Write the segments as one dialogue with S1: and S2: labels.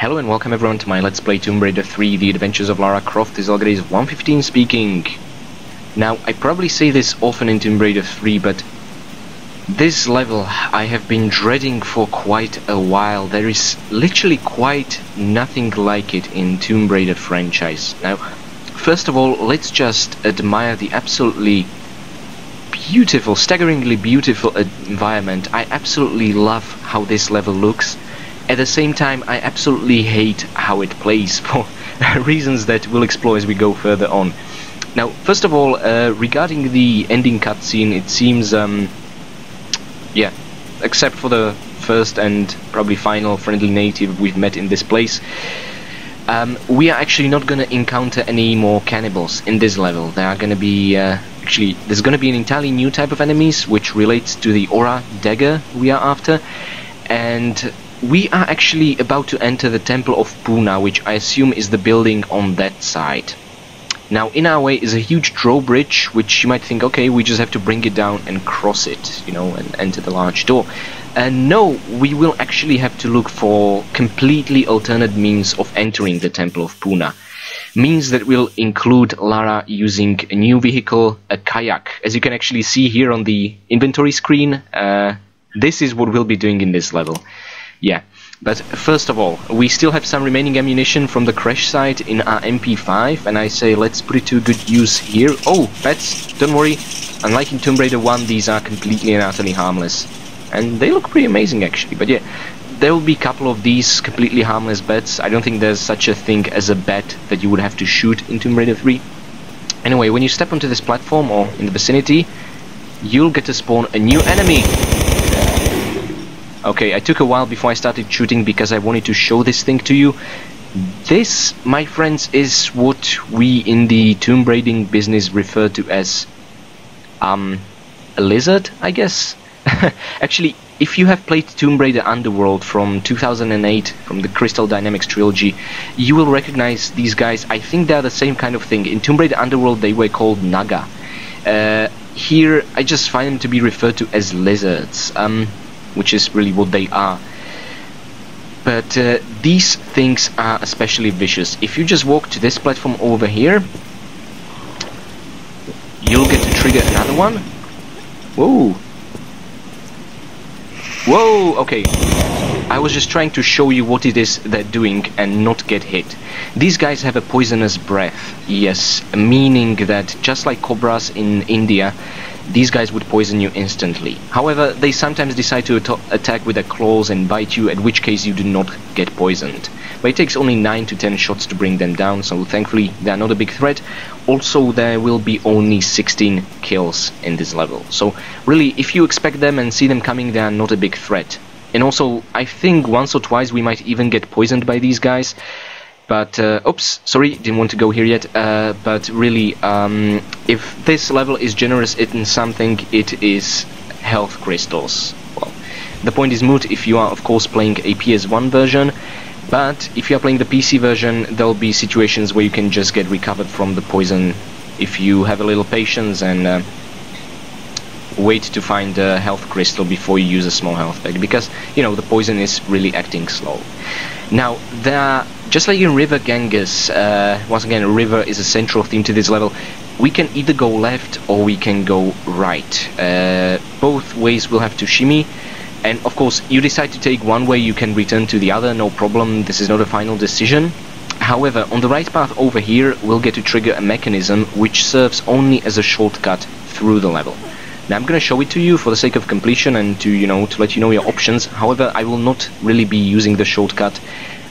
S1: Hello and welcome everyone to my Let's Play Tomb Raider 3 The Adventures of Lara Croft. This is Algades 115 speaking. Now, I probably say this often in Tomb Raider 3, but this level I have been dreading for quite a while. There is literally quite nothing like it in Tomb Raider franchise. Now, first of all, let's just admire the absolutely beautiful, staggeringly beautiful environment. I absolutely love how this level looks. At the same time, I absolutely hate how it plays for reasons that we'll explore as we go further on. Now, first of all, regarding the ending cutscene, it seems, yeah, except for the first and probably final friendly native we've met in this place, we are actually not going to encounter any more cannibals in this level. There are going to be, actually, there's going to be an entirely new type of enemies, which relates to the Aura dagger we are after, and we are actually about to enter the Temple of Puna, which I assume is the building on that side. Now, in our way is a huge drawbridge, which you might think, okay, we just have to bring it down and cross it, you know, and enter the large door. No, we will actually have to look for completely alternate means of entering the Temple of Puna. Means that will include Lara using a new vehicle, a kayak. As you can actually see here on the inventory screen, this is what we'll be doing in this level. Yeah, but first of all, we still have some remaining ammunition from the crash site in our MP5, and I say let's put it to good use here. Oh, bats, don't worry, unlike in Tomb Raider 1, these are completely and utterly harmless. And they look pretty amazing actually, but yeah, there will be a couple of these completely harmless bats. I don't think there's such a thing as a bat that you would have to shoot in Tomb Raider 3. Anyway, when you step onto this platform or in the vicinity, you'll get to spawn a new enemy. Okay, I took a while before I started shooting because I wanted to show this thing to you. This, my friends, is what we in the tomb raiding business refer to as a lizard, I guess. Actually, if you have played Tomb Raider Underworld from 2008, from the Crystal Dynamics trilogy, you will recognize these guys. I think they're the same kind of thing. In Tomb Raider Underworld they were called Naga. Here I just find them to be referred to as lizards. Which is really what they are. But these things are especially vicious. If you just walk to this platform over here, you'll get to trigger another one. Whoa! Whoa! Okay. I was just trying to show you what it is they're doing and not get hit. These guys have a poisonous breath. Yes, meaning that just like cobras in India, these guys would poison you instantly. However, they sometimes decide to attack with their claws and bite you, at which case you do not get poisoned. But it takes only 9 to 10 shots to bring them down, so thankfully they are not a big threat. Also, there will be only 16 kills in this level. So really, if you expect them and see them coming, they are not a big threat. And also, I think once or twice we might even get poisoned by these guys. But, oops, sorry, didn't want to go here yet, but really, if this level is generous in something, it is health crystals. Well, the point is moot if you are, of course, playing a PS1 version, but if you are playing the PC version, there'll be situations where you can just get recovered from the poison if you have a little patience and wait to find a health crystal before you use a small health pack, because, you know, the poison is really acting slow. Now, there are, just like in River Ganges, once again, river is a central theme to this level, we can either go left or we can go right. Both ways will have to shimmy, and of course, you decide to take one way, you can return to the other, no problem, this is not a final decision. However, on the right path over here, we'll get to trigger a mechanism which serves only as a shortcut through the level. Now, I'm going to show it to you for the sake of completion and to, you know, to let you know your options. However, I will not really be using the shortcut.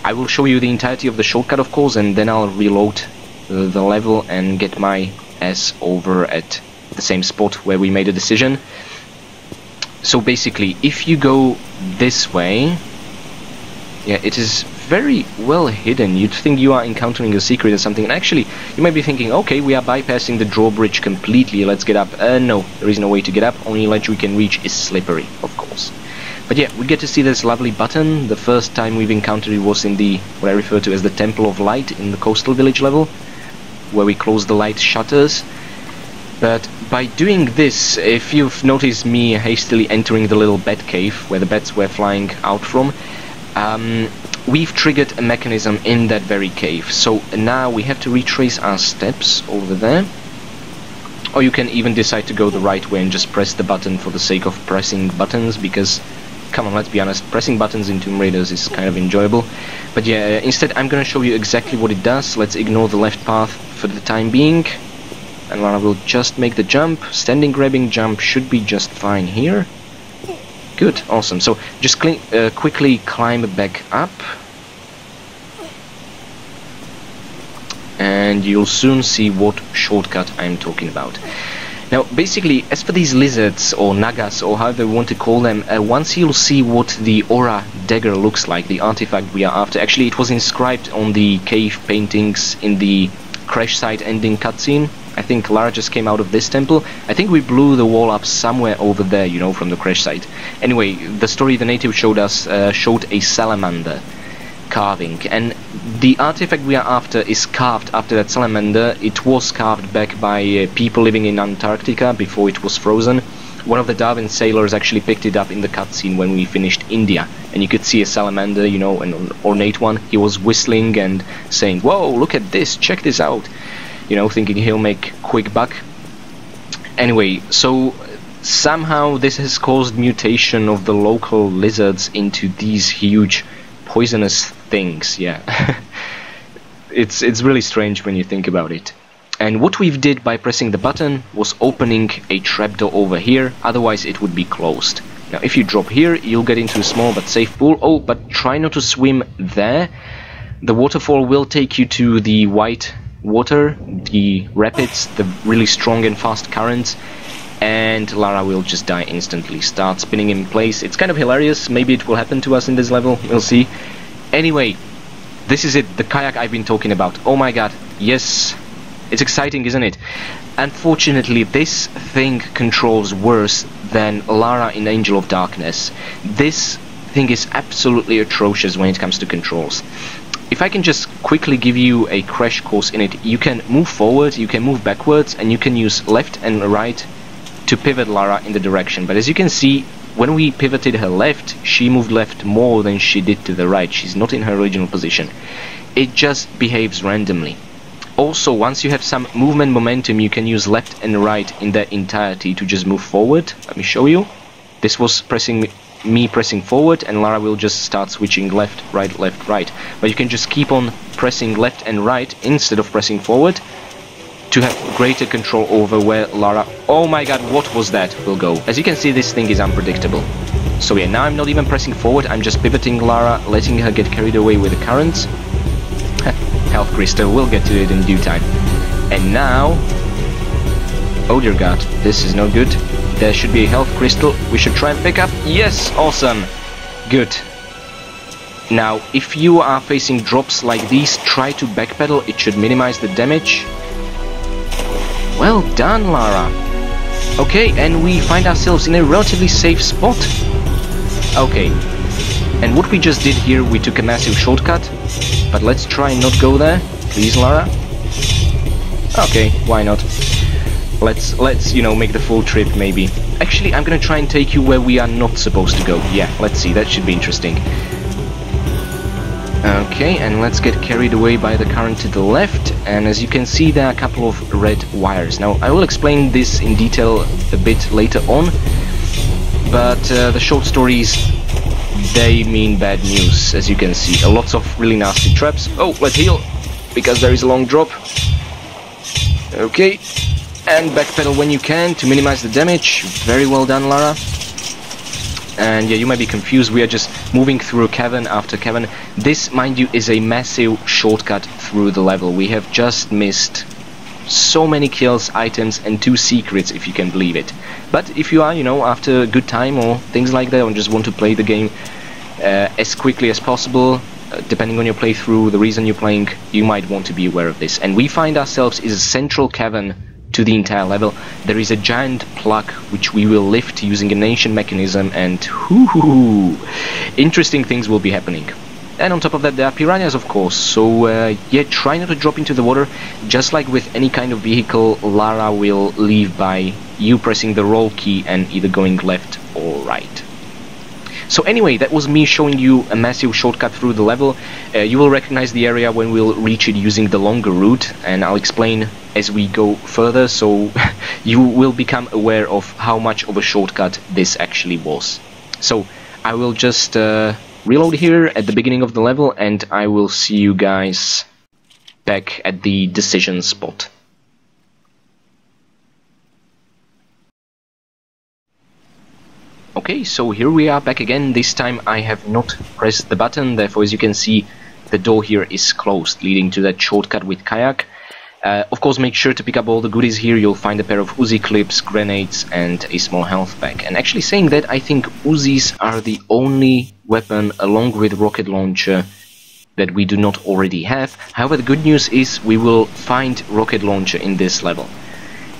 S1: I will show you the entirety of the shortcut, of course, and then I'll reload the level and get my ass over at the same spot where we made a decision. So basically, if you go this way, yeah, it is very well hidden. You'd think you are encountering a secret or something, and actually, you might be thinking, okay, we are bypassing the drawbridge completely, let's get up. No, there is no way to get up, only ledge we can reach is slippery, of course. But yeah, we get to see this lovely button. The first time we've encountered it was in the, what I refer to as the Temple of Light in the coastal village level, where we close the light shutters. But by doing this, if you've noticed me hastily entering the little bat cave where the bats were flying out from, we've triggered a mechanism in that very cave. So now we have to retrace our steps over there. Or you can even decide to go the right way and just press the button for the sake of pressing buttons, because, come on, let's be honest, pressing buttons in Tomb Raiders is kind of enjoyable. But yeah, instead I'm gonna show you exactly what it does. Let's ignore the left path for the time being. And Lara will just make the jump. Standing grabbing jump should be just fine here. Good, awesome. So just quickly climb back up. And you'll soon see what shortcut I'm talking about. Now, basically, as for these lizards, or nagas, or however you want to call them, once you'll see what the aura dagger looks like, the artifact we are after. Actually, it was inscribed on the cave paintings in the crash site ending cutscene. I think Lara just came out of this temple. I think we blew the wall up somewhere over there, you know, from the crash site. Anyway, the story the native showed us showed a salamander carving, and the artifact we are after is carved after that salamander. It was carved back by people living in Antarctica before it was frozen. One of the Darwin sailors actually picked it up in the cutscene when we finished India, and you could see a salamander, you know, an ornate one. He was whistling and saying, "Whoa, look at this, check this out," you know, thinking he'll make quick buck. Anyway, so somehow this has caused mutation of the local lizards into these huge poisonous things. Yeah. it's really strange when you think about it. And what we've did by pressing the button was opening a trapdoor over here, otherwise it would be closed. Now if you drop here, you'll get into a small but safe pool. Oh, but try not to swim there. The waterfall will take you to the white water, the rapids, the really strong and fast currents, and Lara will just die instantly, start spinning in place. It's kind of hilarious. Maybe it will happen to us in this level, we'll see. Anyway, this is it, the kayak I've been talking about. Oh my god, yes, it's exciting, isn't it? Unfortunately, this thing controls worse than Lara in Angel of Darkness. This thing is absolutely atrocious when it comes to controls. If I can just quickly give you a crash course in it, you can move forward, you can move backwards, and you can use left and right to pivot Lara in the direction. But as you can see, when we pivoted her left, she moved left more than she did to the right. She's not in her original position. It just behaves randomly. Also, once you have some movement momentum, you can use left and right in their entirety to just move forward. Let me show you. This was me pressing forward, and Lara will just start switching left, right. But you can just keep on pressing left and right instead of pressing forward to have greater control over where Lara... Oh my god, what was that? Will go. As you can see, this thing is unpredictable. So yeah, now I'm not even pressing forward, I'm just pivoting Lara, letting her get carried away with the currents. Health crystal, we'll get to it in due time. And now... Oh dear god, this is no good. There should be a health crystal we should try and pick up. Yes, awesome. Good. Now, if you are facing drops like these, try to backpedal, it should minimize the damage. Well done, Lara. Okay, and we find ourselves in a relatively safe spot. Okay, and what we just did here, we took a massive shortcut, but let's try and not go there. Please, Lara. Okay, why not? Let's you know, make the full trip maybe. Actually, I'm gonna try and take you where we are not supposed to go. Yeah, let's see, that should be interesting. Okay, and let's get carried away by the current to the left, and as you can see, there are a couple of red wires. Now, I will explain this in detail a bit later on, but the short stories, they mean bad news, as you can see. Lots of really nasty traps. Oh, let's heal, because there is a long drop. Okay, and backpedal when you can to minimize the damage. Very well done, Lara. And yeah, you might be confused, we are just moving through cavern after cavern. This, mind you, is a massive shortcut through the level. We have just missed so many kills, items, and 2 secrets, if you can believe it. But if you are, you know, after a good time or things like that, or just want to play the game as quickly as possible, depending on your playthrough, the reason you're playing, you might want to be aware of this. And we find ourselves in a central cavern to the entire level. There is a giant plug which we will lift using an ancient mechanism, and interesting things will be happening. And on top of that, there are piranhas, of course, so yeah, try not to drop into the water. Just like with any kind of vehicle, Lara will leave by you pressing the roll key and either going left or right. So anyway, that was me showing you a massive shortcut through the level. You will recognize the area when we'll reach it using the longer route, and I'll explain as we go further, so you will become aware of how much of a shortcut this actually was. So I will just reload here at the beginning of the level, and I will see you guys back at the decision spot. Okay, so here we are back again. This time I have not pressed the button, therefore as you can see the door here is closed, leading to that shortcut with kayak. Of course, make sure to pick up all the goodies here. You'll find a pair of Uzi clips, grenades and a small health pack. And actually saying that, I think Uzis are the only weapon along with rocket launcher that we do not already have. However, the good news is we will find rocket launcher in this level.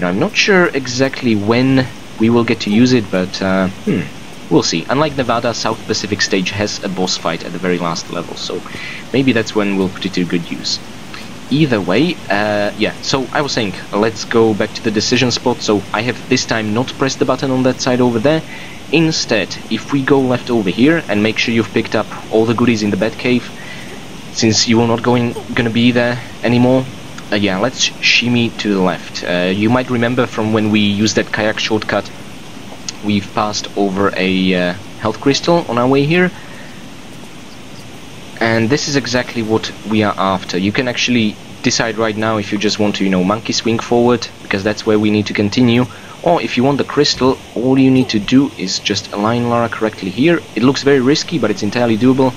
S1: Now I'm not sure exactly when we will get to use it, but we'll see. Unlike Nevada, South Pacific stage has a boss fight at the very last level, so maybe that's when we'll put it to good use. Either way, yeah, so I was saying, let's go back to the decision spot. So I have this time not pressed the button on that side over there. Instead, if we go left over here and make sure you've picked up all the goodies in the bed cave, since you are not gonna be there anymore, yeah, let's shimmy to the left. You might remember from when we used that kayak shortcut, we've passed over a health crystal on our way here. And this is exactly what we are after. You can actually decide right now if you just want to, you know, monkey swing forward, because that's where we need to continue. Or if you want the crystal, all you need to do is just align Lara correctly here. It looks very risky, but it's entirely doable.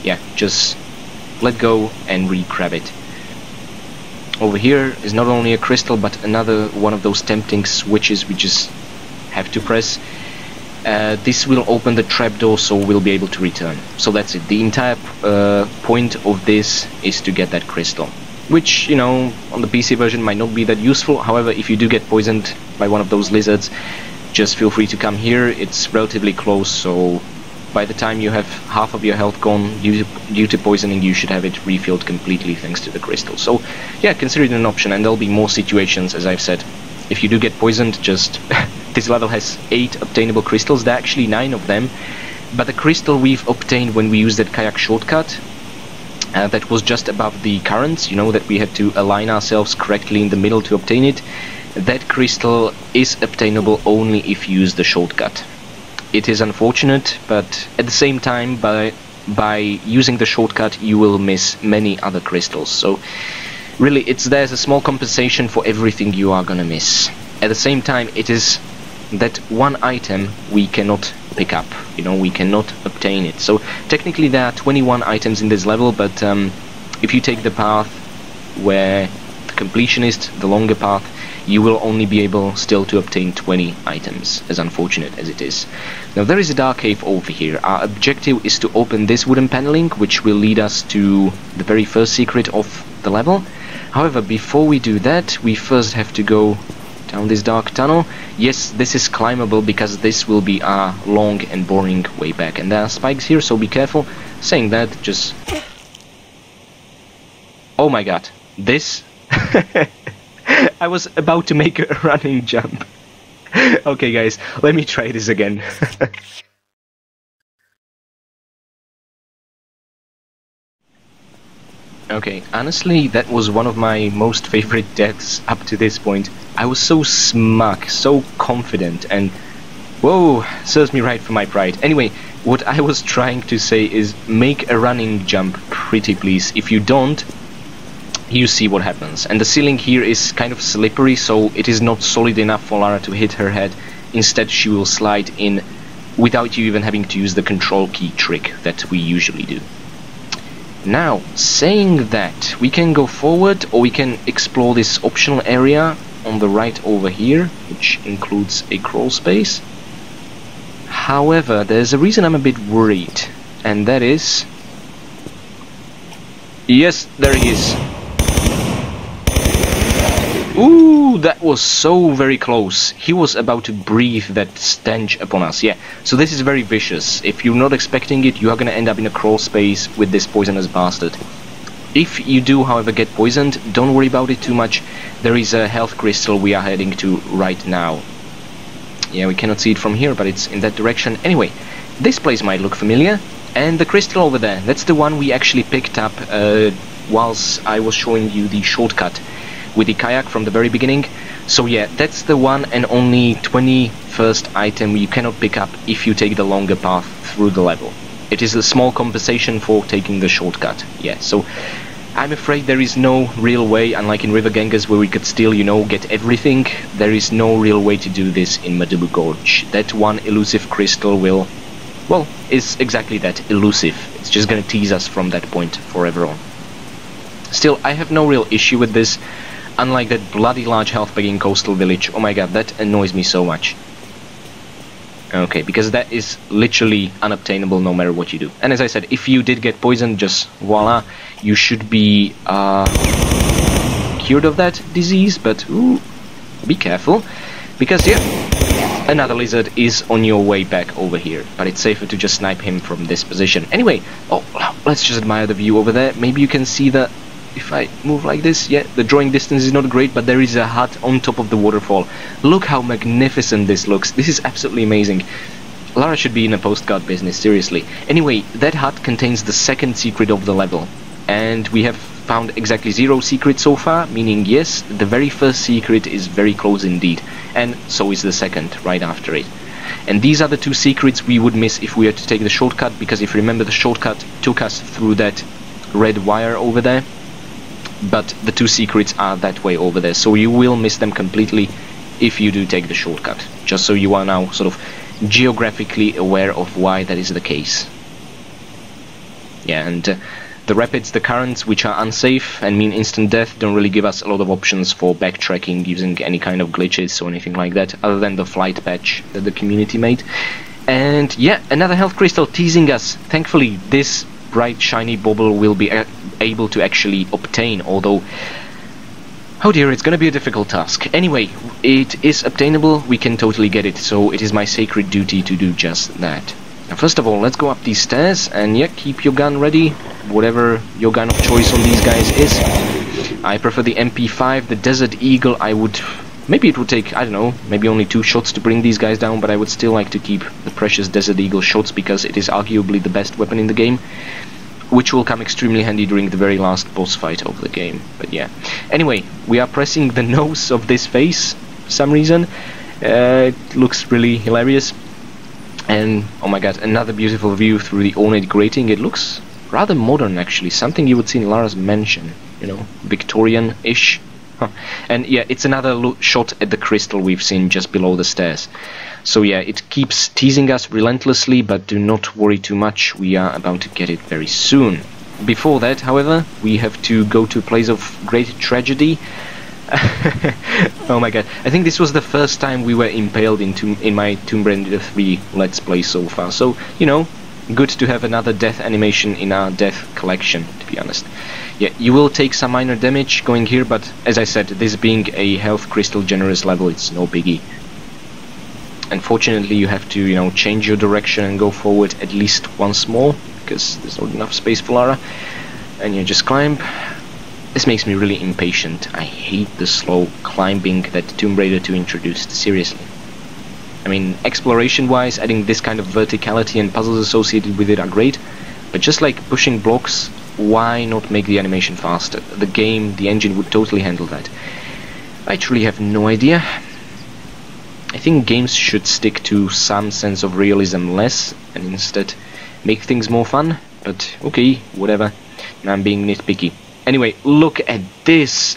S1: Yeah, just let go and re-grab it. Over here is not only a crystal, but another one of those tempting switches we just have to press. This will open the trapdoor, so we'll be able to return. So that's it. The entire point of this is to get that crystal, which, you know, on the PC version might not be that useful. However, if you do get poisoned by one of those lizards, just feel free to come here. It's relatively close, so by the time you have half of your health gone due to poisoning, you should have it refilled completely thanks to the crystal. So yeah, consider it an option, and there'll be more situations, as I've said. If you do get poisoned, just this level has 8 obtainable crystals. There are actually 9 of them, but the crystal we've obtained when we used that kayak shortcut, that was just above the currents, you know, that we had to align ourselves correctly in the middle to obtain it. That crystal is obtainable only if you use the shortcut. It is unfortunate, but at the same time, by using the shortcut, you will miss many other crystals. So really, there's a small compensation for everything you are gonna miss. At the same time, it is that one item we cannot pick up, you know, we cannot obtain it. So technically there are 21 items in this level, but if you take the path where the completionist, the longer path, you will only be able still to obtain 20 items, as unfortunate as it is. Now there is a dark cave over here. Our objective is to open this wooden paneling, which will lead us to the very first secret of the level. However, before we do that, we first have to go down this dark tunnel. Yes, this is climbable because this will be our long and boring way back. And there are spikes here, so be careful. Saying that, just... Oh my god, this... I was about to make a running jump. Okay guys, let me try this again. Okay, honestly, that was one of my most favorite deaths up to this point. I was so smug, so confident, and whoa, serves me right for my pride. Anyway, what I was trying to say is make a running jump pretty please. If you don't, you see what happens. And the ceiling here is kind of slippery, so it is not solid enough for Lara to hit her head. Instead, she will slide in without you even having to use the control key trick that we usually do. Now, saying that, we can go forward, or we can explore this optional area on the right over here, which includes a crawl space. However, there's a reason I'm a bit worried, and that is... Yes, there he is. Ooh, that was so very close. He was about to breathe that stench upon us. Yeah, so this is very vicious. If you're not expecting it, you are gonna end up in a crawl space with this poisonous bastard. If you do, however, get poisoned, don't worry about it too much. There is a health crystal we are heading to right now. Yeah, we cannot see it from here, but it's in that direction. Anyway, this place might look familiar. And the crystal over there, that's the one we actually picked up whilst I was showing you the shortcut with the kayak from the very beginning. So yeah, that's the one and only 21st item you cannot pick up if you take the longer path through the level. It is a small compensation for taking the shortcut. Yeah, so I'm afraid there is no real way, unlike in River Ganges where we could still, you know, get everything, there is no real way to do this in Madubu Gorge. That one elusive crystal will, well, is exactly that, elusive. It's just gonna tease us from that point forever on. Still, I have no real issue with this, unlike that bloody large health pack in Coastal Village. Oh my god, that annoys me so much. Okay, because that is literally unobtainable no matter what you do. And as I said, if you did get poisoned, just voila, you should be cured of that disease, but ooh, be careful, because yeah, another lizard is on your way back over here, but it's safer to just snipe him from this position. Anyway, oh, let's just admire the view over there. Maybe you can see the, if I move like this, yeah, the drawing distance is not great, but there is a hut on top of the waterfall. Look how magnificent this looks. This is absolutely amazing. Lara should be in a postcard business, seriously. Anyway, that hut contains the second secret of the level, and we have found exactly 0 secrets so far, meaning yes, the very first secret is very close indeed, and so is the second right after it. And these are the 2 secrets we would miss if we were to take the shortcut, because if you remember, the shortcut took us through that red wire over there, but the 2 secrets are that way over there, so you will miss them completely if you do take the shortcut, just so you are now sort of geographically aware of why that is the case. Yeah, and the rapids, the currents, which are unsafe and mean instant death, don't really give us a lot of options for backtracking using any kind of glitches or anything like that, other than the flight patch that the community made. And yeah, another health crystal teasing us. Thankfully, this bright shiny bauble will be able to actually obtain, although, oh dear, it's gonna be a difficult task. Anyway, it is obtainable, we can totally get it, so it is my sacred duty to do just that. Now first of all, let's go up these stairs, and yeah, keep your gun ready, whatever your gun of choice on these guys is. I prefer the MP5, the Desert Eagle. I would, maybe it would take, I don't know, maybe only 2 shots to bring these guys down, but I would still like to keep the precious Desert Eagle shots because it is arguably the best weapon in the game, which will come extremely handy during the very last boss fight of the game. But yeah, anyway, we are pressing the nose of this face for some reason. It looks really hilarious, and oh my god, another beautiful view through the ornate grating. It looks rather modern actually, something you would see in Lara's mansion, you know, Victorian-ish. And yeah, it's another shot at the crystal we've seen just below the stairs. So yeah, it keeps teasing us relentlessly, but do not worry too much, we are about to get it very soon. Before that, however, we have to go to a place of great tragedy. Oh my god, I think this was the first time we were impaled in my Tomb Raider 3 Let's Play so far, so, you know, good to have another death animation in our death collection, to be honest. Yeah, you will take some minor damage going here, but as I said, this being a health crystal generous level, it's no biggie. Unfortunately, you have to, you know, change your direction and go forward at least once more, because there's not enough space for Lara. And you just climb. This makes me really impatient. I hate the slow climbing that Tomb Raider 2 introduced, seriously. I mean, exploration-wise, adding this kind of verticality and puzzles associated with it are great, but just like pushing blocks, why not make the animation faster? The game, the engine would totally handle that. I truly have no idea. I think games should stick to some sense of realism less, and instead make things more fun, but okay, whatever. Now I'm being nitpicky. Anyway, look at this!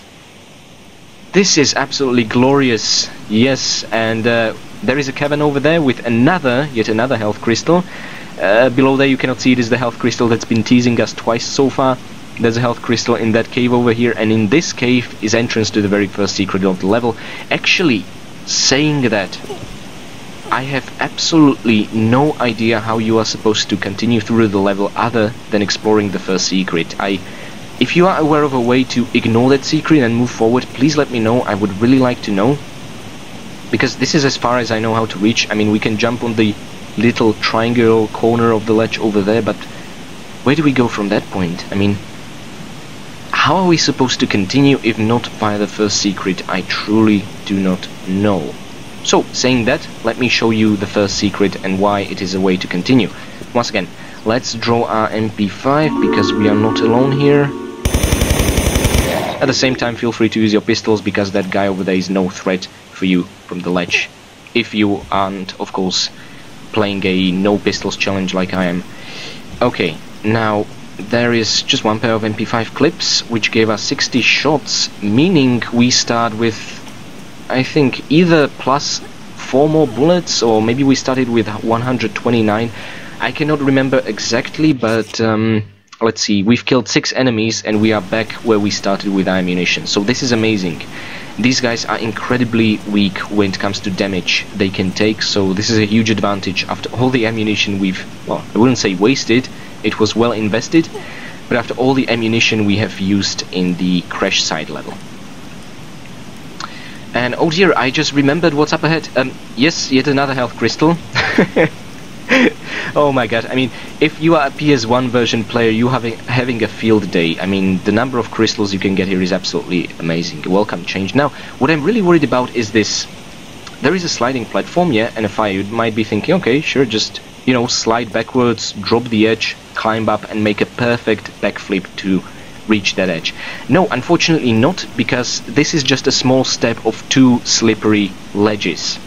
S1: This is absolutely glorious, yes, and there is a cavern over there with yet another health crystal. Below there you cannot see it is the health crystal that's been teasing us twice so far. There's a health crystal in that cave over here, and in this cave is entrance to the very first secret of the level. Actually, saying that, I have absolutely no idea how you are supposed to continue through the level other than exploring the first secret. If you are aware of a way to ignore that secret and move forward, please let me know. I would really like to know, because this is as far as I know how to reach. I mean, we can jump on the little triangular corner of the ledge over there, but where do we go from that point? I mean, how are we supposed to continue if not by the first secret? I truly do not know. So, saying that, let me show you the first secret and why it is a way to continue. Once again, let's draw our MP5 because we are not alone here. At the same time, feel free to use your pistols because that guy over there is no threat for you from the ledge. If you aren't, of course, playing a no pistols challenge like I am. Okay, now there is just one pair of MP5 clips which gave us 60 shots, meaning we start with, I think, either plus 4 more bullets, or maybe we started with 129. I cannot remember exactly, but let's see, we've killed 6 enemies and we are back where we started with our ammunition. So this is amazing. These guys are incredibly weak when it comes to damage they can take, so this is a huge advantage after all the ammunition we've, well, I wouldn't say wasted, it was well invested, but after all the ammunition we have used in the crash site level. And oh dear, I just remembered what's up ahead. Yes, yet another health crystal. Oh my god, I mean, if you are a PS1 version player, you having a field day. I mean, the number of crystals you can get here is absolutely amazing. Welcome change. Now, what I'm really worried about is this. There is a sliding platform, yeah, and a fire. You might be thinking, okay, sure, just, you know, slide backwards, drop the edge, climb up, and make a perfect backflip to reach that edge. No, unfortunately not, because this is just a small step of 2 slippery ledges.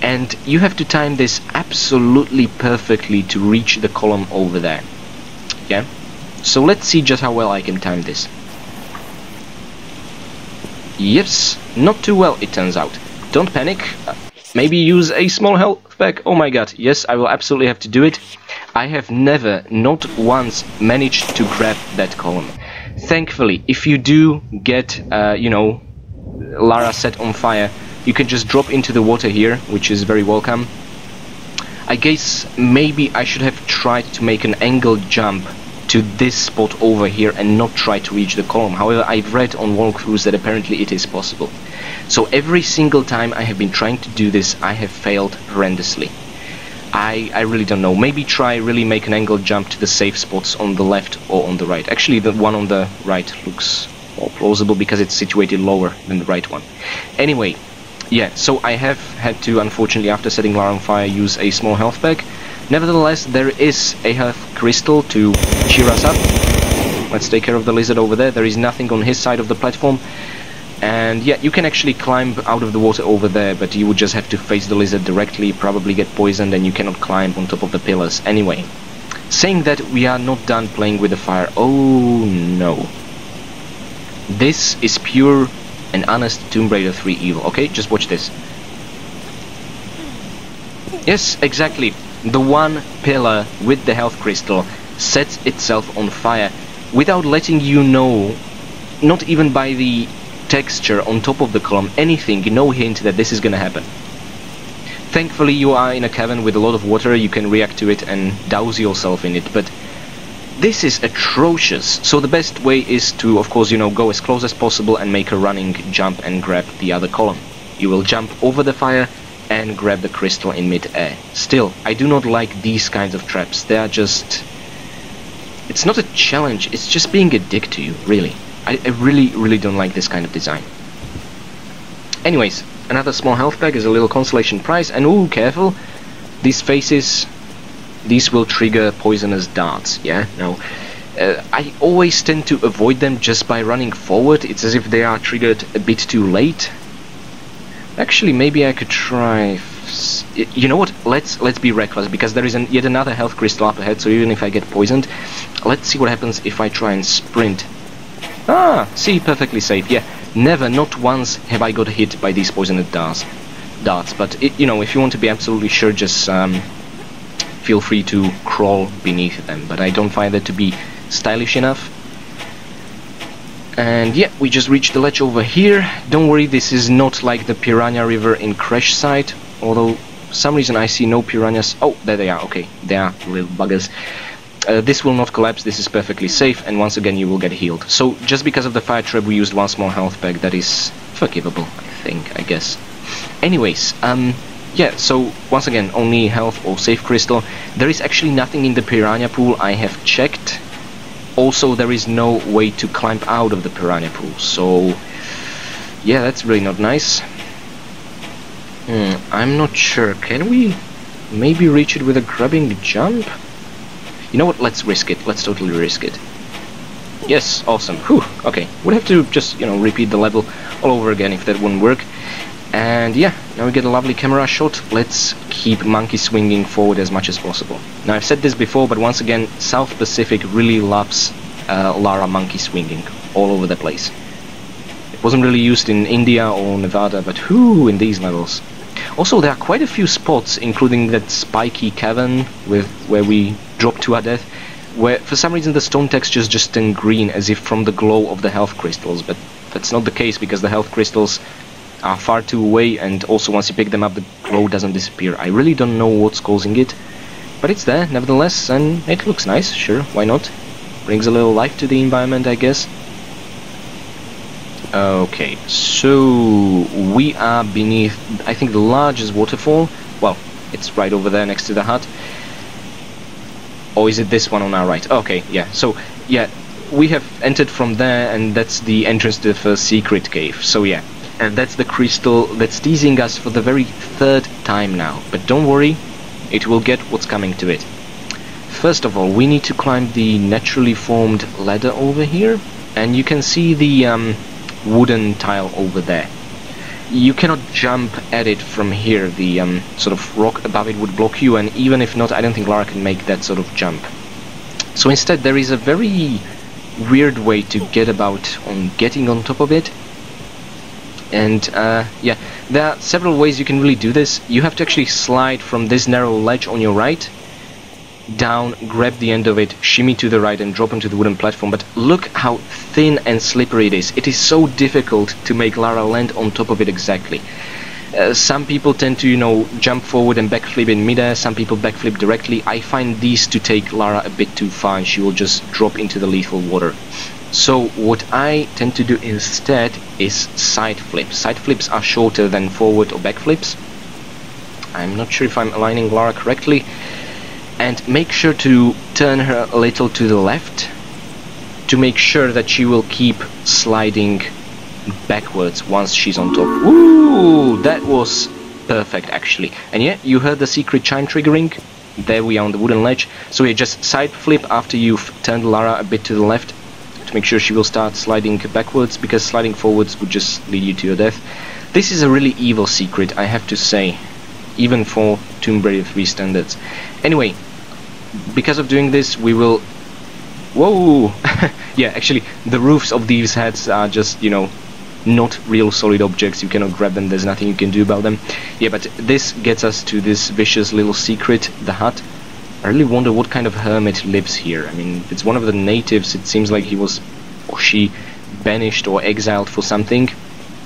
S1: And you have to time this absolutely perfectly to reach the column over there. Yeah? So let's see just how well I can time this. Yes, not too well it turns out. Don't panic. Maybe use a small health pack. Oh my god, yes, I will absolutely have to do it. I have never, not once, managed to grab that column. Thankfully, if you do get, you know, Lara set on fire, you can just drop into the water here, which is very welcome. I guess maybe I should have tried to make an angled jump to this spot over here and not try to reach the column. However, I've read on walkthroughs that apparently it is possible. So every single time I have been trying to do this, I have failed horrendously. I really don't know. Maybe try really make an angled jump to the safe spots on the left or on the right. Actually, the one on the right looks more plausible because it's situated lower than the right one. Anyway, yeah, so I have had to, unfortunately, after setting Lara on fire, use a small health pack. Nevertheless, there is a health crystal to cheer us up. Let's take care of the lizard over there. There is nothing on his side of the platform. And yeah, you can actually climb out of the water over there, but you would just have to face the lizard directly, probably get poisoned, and you cannot climb on top of the pillars. Anyway, saying that, we are not done playing with the fire. Oh no. This is pure and honest Tomb Raider 3 evil. Okay, just watch this. Yes, exactly. The one pillar with the health crystal sets itself on fire without letting you know, not even by the texture on top of the column, anything, no hint that this is gonna happen. Thankfully you are in a cavern with a lot of water, you can react to it and douse yourself in it, but this is atrocious. So the best way is to, of course, you know, go as close as possible and make a running jump and grab the other column. You will jump over the fire and grab the crystal in mid-air. Still, I do not like these kinds of traps. They are just... It's not a challenge, it's just being a dick to you, really. I really don't like this kind of design. Anyways, another small health pack is a little consolation prize, and ooh, careful, these faces, these will trigger poisonous darts, yeah? Now, I always tend to avoid them just by running forward. It's as if they are triggered a bit too late. Actually, maybe I could try... You know what? Let's be reckless, because there is yet another health crystal up ahead, so even if I get poisoned, let's see what happens if I try and sprint. Ah, see, perfectly safe, yeah. Never, not once, have I got hit by these poisoned darts. But, you know, if you want to be absolutely sure, just feel free to crawl beneath them. But I don't find that to be stylish enough. And yeah, we just reached the ledge over here. Don't worry, this is not like the Piranha River in Crash Site. Although, for some reason I see no piranhas. Oh, there they are, okay. They are little buggers. This will not collapse, this is perfectly safe, and once again you will get healed. So, just because of the fire trap we used one small health pack, that is forgivable, I guess. Anyways, yeah, so once again, only health or safe crystal. There is actually nothing in the piranha pool, I have checked. Also, there is no way to climb out of the piranha pool, so... yeah, that's really not nice. I'm not sure. Can we maybe reach it with a grabbing jump? You know what? Let's risk it. Let's totally risk it. Yes, awesome. Whew, okay. We'd have to just, you know, repeat the level all over again if that wouldn't work. And yeah, now we get a lovely camera shot. Let's keep monkey swinging forward as much as possible. Now, I've said this before, but once again, South Pacific really loves Lara monkey swinging all over the place. It wasn't really used in India or Nevada, but whoo, in these levels. Also, there are quite a few spots, including that spiky cavern where we dropped to our death, where for some reason the stone textures just turn green as if from the glow of the health crystals, but that's not the case because the health crystals are far too away, and also once you pick them up the glow doesn't disappear. I really don't know what's causing it, but it's there nevertheless, and it looks nice, sure, why not? Brings a little life to the environment, I guess. Okay, so we are beneath, I think, the largest waterfall. Well, it's right over there next to the hut. Or is it this one on our right? Okay, yeah, so, yeah, we have entered from there, and that's the entrance to the first secret cave, so yeah. And that's the crystal that's teasing us for the very third time now. But don't worry, it will get what's coming to it. First of all, we need to climb the naturally formed ladder over here, and you can see the wooden tile over there. You cannot jump at it from here. The sort of rock above it would block you, and even if not, I don't think Lara can make that sort of jump. So instead, there is a very weird way to get about on getting on top of it. And yeah, there are several ways you can really do this. You have to actually slide from this narrow ledge on your right down, grab the end of it, shimmy to the right and drop onto the wooden platform. But look how thin and slippery it is. It is so difficult to make Lara land on top of it exactly. Some people tend to, you know, jump forward and backflip in midair. Some people backflip directly. I find these to take Lara a bit too far and she will just drop into the lethal water. So what I tend to do instead is side flips. Side flips are shorter than forward or back flips. I'm not sure if I'm aligning Lara correctly. And make sure to turn her a little to the left to make sure that she will keep sliding backwards once she's on top. Ooh, that was perfect actually. And yeah, you heard the secret chime triggering. There we are on the wooden ledge. So yeah, just side flip after you've turned Lara a bit to the left to make sure she will start sliding backwards, because sliding forwards would just lead you to your death. This is a really evil secret, I have to say, even for Tomb Raider 3 standards. Anyway, because of doing this, we will... Whoa! Yeah, actually, the roofs of these heads are just, you know, not real solid objects. You cannot grab them, there's nothing you can do about them. Yeah, but this gets us to this vicious little secret, the hut. I really wonder what kind of hermit lives here. I mean, if it's one of the natives, it seems like he was, or she, banished or exiled for something.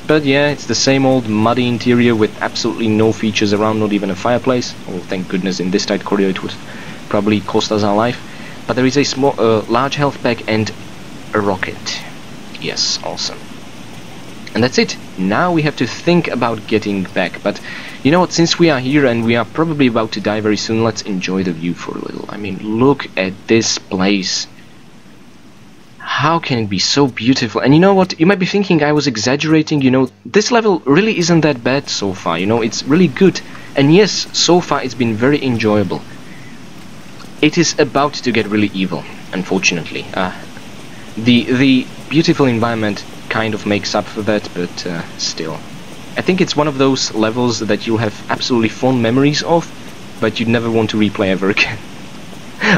S1: But yeah, it's the same old muddy interior with absolutely no features around, not even a fireplace. Oh, thank goodness, in this tight corridor it would probably cost us our life. But there is a small, large health pack and a rocket. Yes, awesome. And that's it. Now we have to think about getting back. But you know what, since we are here and we are probably about to die very soon, let's enjoy the view for a little. I mean, look at this place. How can it be so beautiful? And you know what, you might be thinking I was exaggerating, you know, this level really isn't that bad so far, you know, it's really good. And yes, so far it's been very enjoyable. It is about to get really evil, unfortunately. The beautiful environment kind of makes up for that, but still. I think it's one of those levels that you'll have absolutely fond memories of, but you'd never want to replay ever again.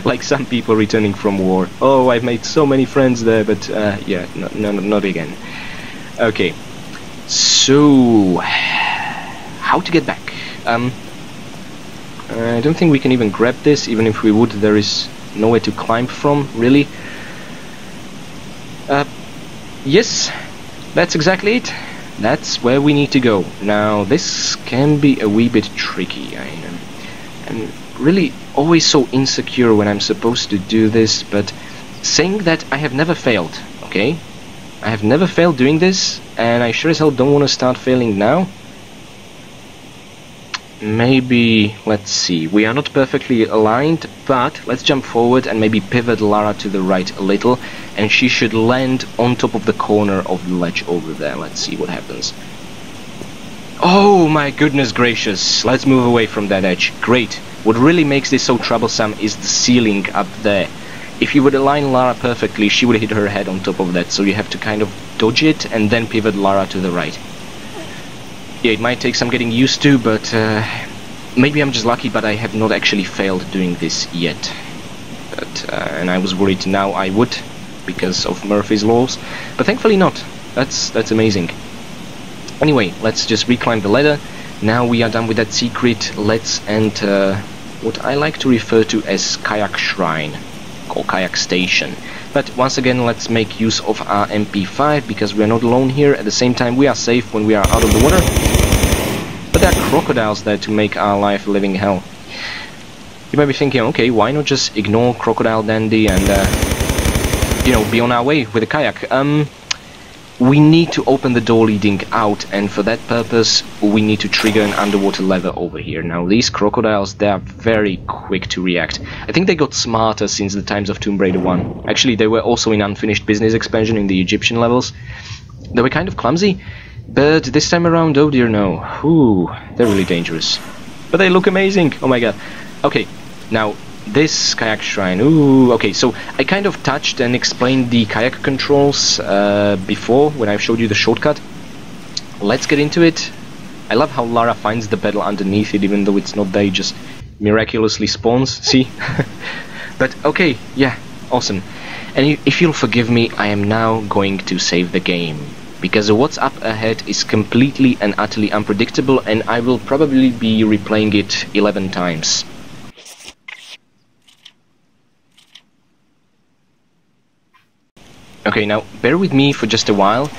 S1: Like some people returning from war. Oh, I've made so many friends there, but yeah, not again. Okay, so how to get back? I don't think we can even grab this. Even if we would, there is nowhere to climb from, really. Yes, that's exactly it. That's where we need to go. Now, this can be a wee bit tricky. I'm really always so insecure when I'm supposed to do this, but saying that, I have never failed, okay? I have never failed doing this, and I sure as hell don't want to start failing now. Maybe, let's see, we are not perfectly aligned, but let's jump forward and maybe pivot Lara to the right a little, and she should land on top of the corner of the ledge over there. Let's see what happens. Oh my goodness gracious, let's move away from that edge. Great. What really makes this so troublesome is the ceiling up there. If you would align Lara perfectly, she would hit her head on top of that, so you have to kind of dodge it and then pivot Lara to the right. Yeah, it might take some getting used to, but maybe I'm just lucky, but I have not actually failed doing this yet. But, and I was worried now I would, because of Murphy's laws, but thankfully not. That's amazing. Anyway, let's just reclimb the ladder. Now we are done with that secret. Let's enter what I like to refer to as Kayak Shrine, or Kayak Station. But once again, let's make use of our MP5, because we are not alone here. At the same time, we are safe when we are out of the water. But there are crocodiles there to make our life a living hell. You might be thinking, okay, why not just ignore Crocodile Dandy and, you know, be on our way with a kayak? We need to open the door leading out, and for that purpose we need to trigger an underwater lever over here. Now these crocodiles, they are very quick to react. I think they got smarter since the times of Tomb Raider 1. Actually, they were also in Unfinished Business expansion in the Egyptian levels. They were kind of clumsy, but this time around, oh dear no. Ooh, they're really dangerous. But they look amazing, oh my god. Okay, now this kayak shrine. Ooh, okay, so I kind of touched and explained the kayak controls before when I showed you the shortcut. Let's get into it. I love how Lara finds the pedal underneath it, even though it's not there, it just miraculously spawns, see? But okay, yeah, awesome. And if you'll forgive me, I am now going to save the game, because what's up ahead is completely and utterly unpredictable, and I will probably be replaying it 11 times. Okay, now bear with me for just a while.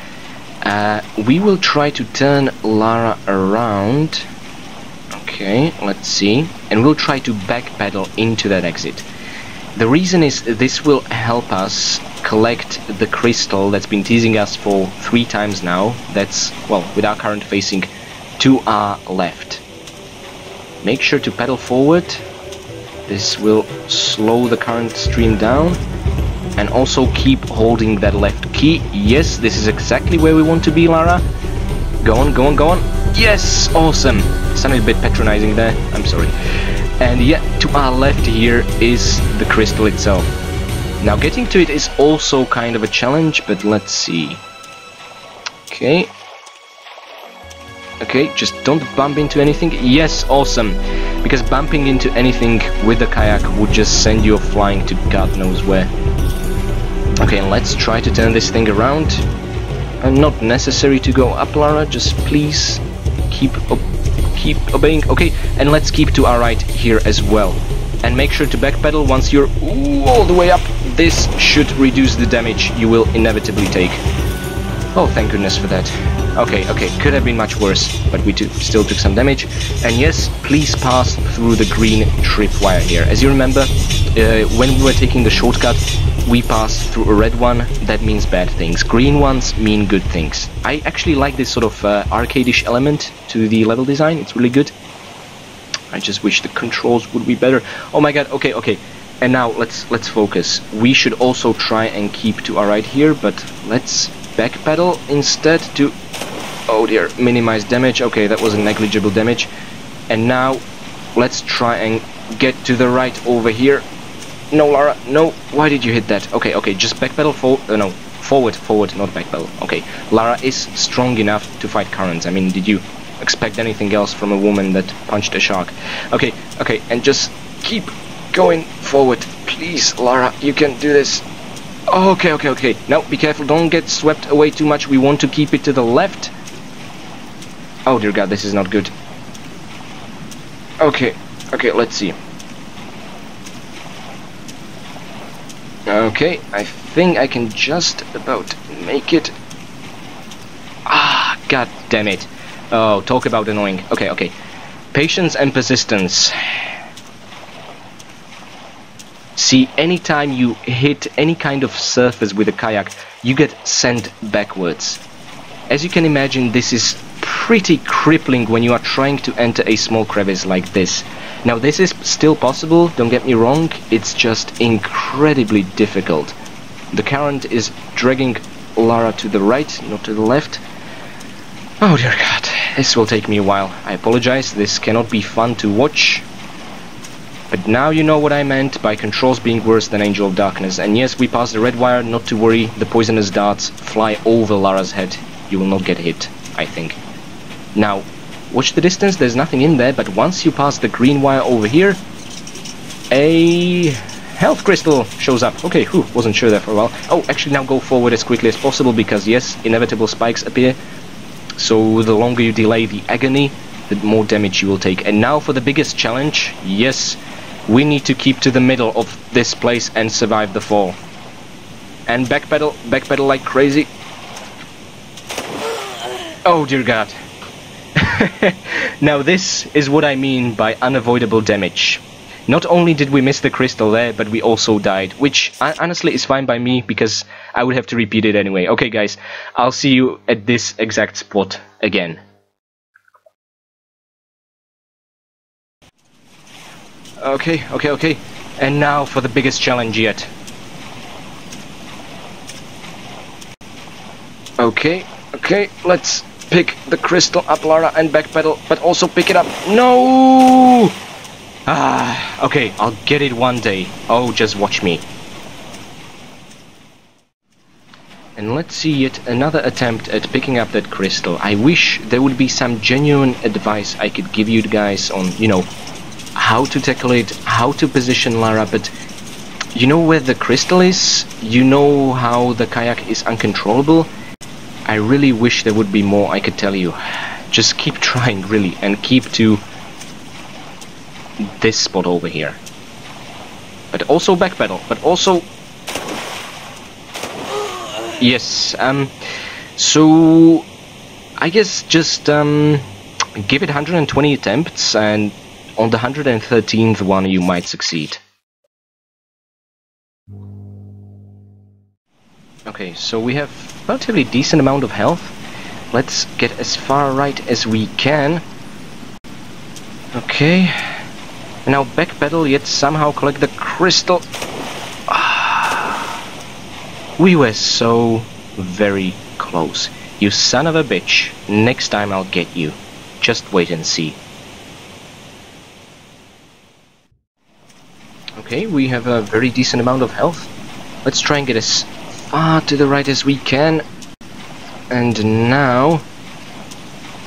S1: We will try to turn Lara around. Okay, let's see. And we'll try to backpedal into that exit. The reason is this will help us collect the crystal that's been teasing us for 3 times now. That's, well, with our current facing to our left. Make sure to pedal forward. This will slow the current stream down. And also keep holding that left key. Yes, this is exactly where we want to be, Lara. Go on, go on, go on. Yes, awesome. Sounded a bit patronizing there, I'm sorry. And yeah, to our left here is the crystal itself. Now getting to it is also kind of a challenge, but let's see. Okay. Okay, just don't bump into anything. Yes, awesome. Because bumping into anything with the kayak would just send you flying to God knows where. Okay, let's try to turn this thing around. Not necessary to go up, Lara, just please keep obeying. Okay, and let's keep to our right here as well. And make sure to backpedal once you're all the way up. This should reduce the damage you will inevitably take. Oh, thank goodness for that. Okay, okay, could have been much worse, but we still took some damage. And yes, please pass through the green tripwire here. As you remember, when we were taking the shortcut, we passed through a red one. That means bad things. Green ones mean good things. I actually like this sort of arcade-ish element to the level design. It's really good. I just wish the controls would be better. Oh my god, okay, okay. And now let's focus. We should also try and keep to our right here, but let's backpedal instead to, oh dear, minimize damage. Okay, that was a negligible damage. And now let's try and get to the right over here. No, Lara, no. Why did you hit that? Okay, okay, just backpedal no, forward, not backpedal. Okay, Lara is strong enough to fight currents. I mean, did you expect anything else from a woman that punched a shark? Okay, okay, and just keep going forward. Please, Lara, you can do this. Okay, okay, okay. Now, be careful, don't get swept away too much. We want to keep it to the left. Oh dear god, this is not good. Okay, okay, let's see. Okay, I think I can just about make it. Ah, god damn it. Oh, talk about annoying. Okay, okay. Patience and persistence. See, anytime you hit any kind of surface with a kayak, you get sent backwards. As you can imagine, this is pretty crippling when you are trying to enter a small crevice like this. Now, this is still possible, don't get me wrong, it's just incredibly difficult. The current is dragging Lara to the right, not to the left. Oh dear god. This will take me a while. I apologize, this cannot be fun to watch. But now you know what I meant by controls being worse than Angel of Darkness. And yes, we passed the red wire, not to worry. The poisonous darts fly over Lara's head. You will not get hit, I think. Now, watch the distance, there's nothing in there, but once you pass the green wire over here, a health crystal shows up. Okay, wasn't sure there for a while. Oh, actually now go forward as quickly as possible, because yes, inevitable spikes appear. So the longer you delay the agony, the more damage you will take. And now for the biggest challenge. Yes, we need to keep to the middle of this place and survive the fall. And backpedal like crazy. Oh dear God. Now this is what I mean by unavoidable damage. Not only did we miss the crystal there, but we also died, which honestly is fine by me, because I would have to repeat it anyway. Okay guys, I'll see you at this exact spot again. Okay. And now for the biggest challenge yet. Okay, let's pick the crystal up, Lara, and backpedal, but also pick it up. No! Okay, I'll get it one day. Oh, just watch me. And let's see yet another attempt at picking up that crystal. I wish there would be some genuine advice I could give you guys on, you know, how to tackle it, how to position Lara, but you know where the crystal is? You know how the kayak is uncontrollable? I really wish there would be more I could tell you. Just keep trying, really, and keep to this spot over here. But also backpedal, but also... Yes, so I guess just give it 120 attempts, and on the 113th one you might succeed. Okay, so we have relatively decent amount of health. Let's get as far right as we can. Okay. Now backpedal, yet somehow collect the crystal. We were so very close. You son of a bitch. Next time I'll get you. Just wait and see. Okay, we have a very decent amount of health. Let's try and get as far to the right as we can. And now...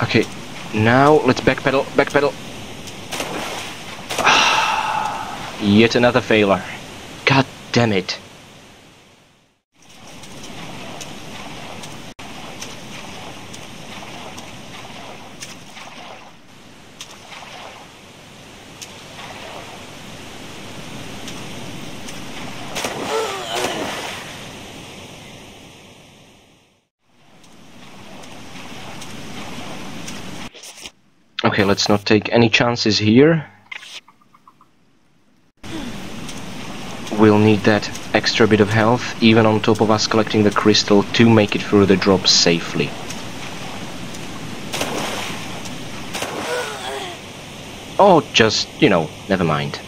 S1: Okay, now let's backpedal. Yet another failure. God damn it. Okay, let's not take any chances here. We'll need that extra bit of health, even on top of us collecting the crystal, to make it through the drop safely. Or just, you know, never mind.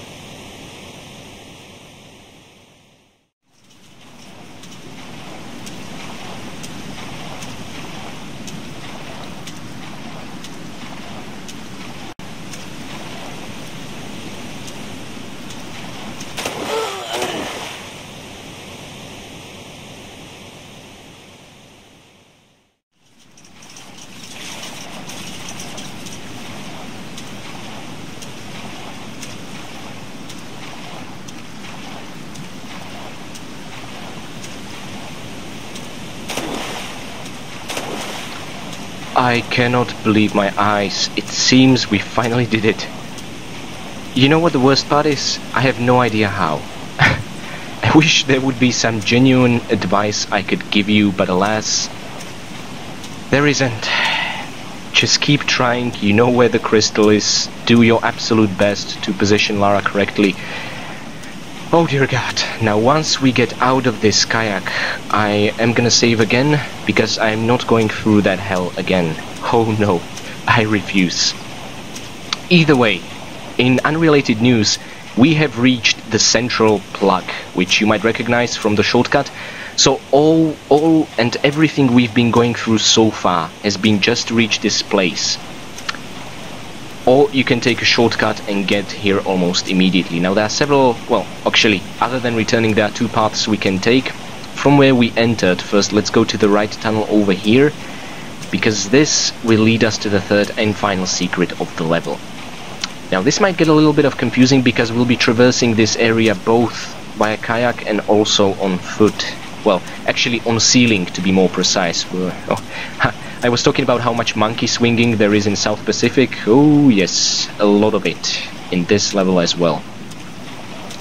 S1: I cannot believe my eyes. It seems we finally did it. You know what the worst part is? I have no idea how. I wish there would be some genuine advice I could give you, but alas, there isn't. Just keep trying, you know where the crystal is, do your absolute best to position Lara correctly. Oh dear God, now once we get out of this kayak, I am gonna save again, because I'm not going through that hell again. Oh no, I refuse. Either way, in unrelated news, we have reached the central plug, which you might recognize from the shortcut. So all and everything we've been going through so far has been just to reach this place. or you can take a shortcut and get here almost immediately. Now there are several, well, actually, other than returning, there are two paths we can take. From where we entered, first let's go to the right tunnel over here, because this will lead us to the third and final secret of the level. Now this might get a little bit of confusing because we'll be traversing this area both by a kayak and also on foot. Well, actually on ceiling, to be more precise. I was talking about how much monkey swinging there is in South Pacific. Oh yes, a lot of it in this level as well.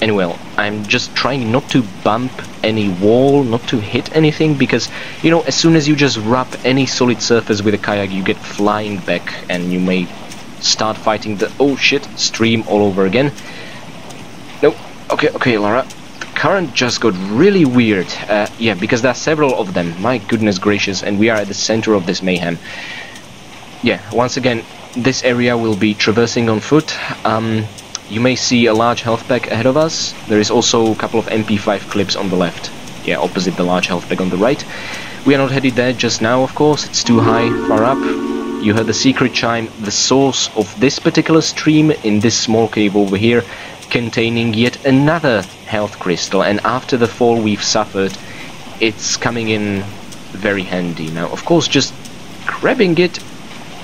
S1: Anyway, I'm just trying not to bump any wall, not to hit anything, because, you know, as soon as you just rub any solid surface with a kayak, you get flying back and you may start fighting the, oh shit, stream all over again. No, okay, Lara. The current just got really weird. Yeah, because there are several of them. My goodness gracious, and we are at the center of this mayhem. Yeah, once again, this area will be traversing on foot. You may see a large health pack ahead of us. There is also a couple of MP5 clips on the left. Yeah, opposite the large health pack on the right. We are not headed there just now, of course. It's too high, far up. You heard the secret chime, the source of this particular stream in this small cave over here, containing yet another health crystal. And after the fall we've suffered, it's coming in very handy. Now, of course, just grabbing it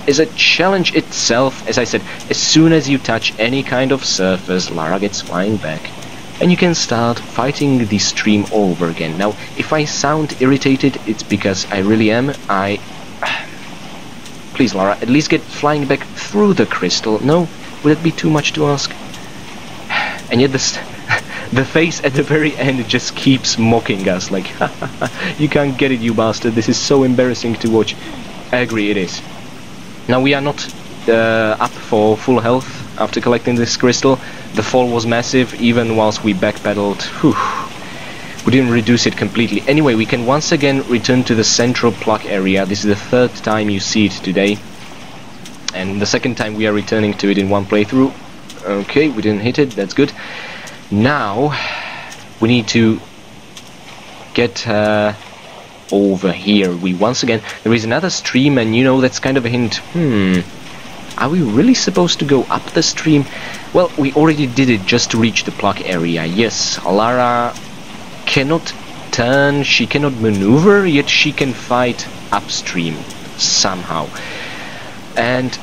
S1: is a challenge itself. As I said, as soon as you touch any kind of surface, Lara gets flying back, and you can start fighting the stream all over again. Now, if I sound irritated, it's because I really am. Please, Lara, at least get flying back through the crystal. No? Would it be too much to ask? And yet the face at the very end just keeps mocking us, like, you can't get it, you bastard, this is so embarrassing to watch. I agree, it is. Now we are not up for full health after collecting this crystal. The fall was massive, even whilst we backpedaled. We didn't reduce it completely. Anyway, we can once again return to the central plug area. This is the third time you see it today. And the second time we are returning to it in one playthrough. Okay, we didn't hit it, that's good. Now, we need to get over here. Once again, there is another stream, and you know, that's kind of a hint. Are we really supposed to go up the stream? Well, we already did it just to reach the plug area. Yes, Lara cannot turn, she cannot maneuver, yet she can fight upstream somehow. And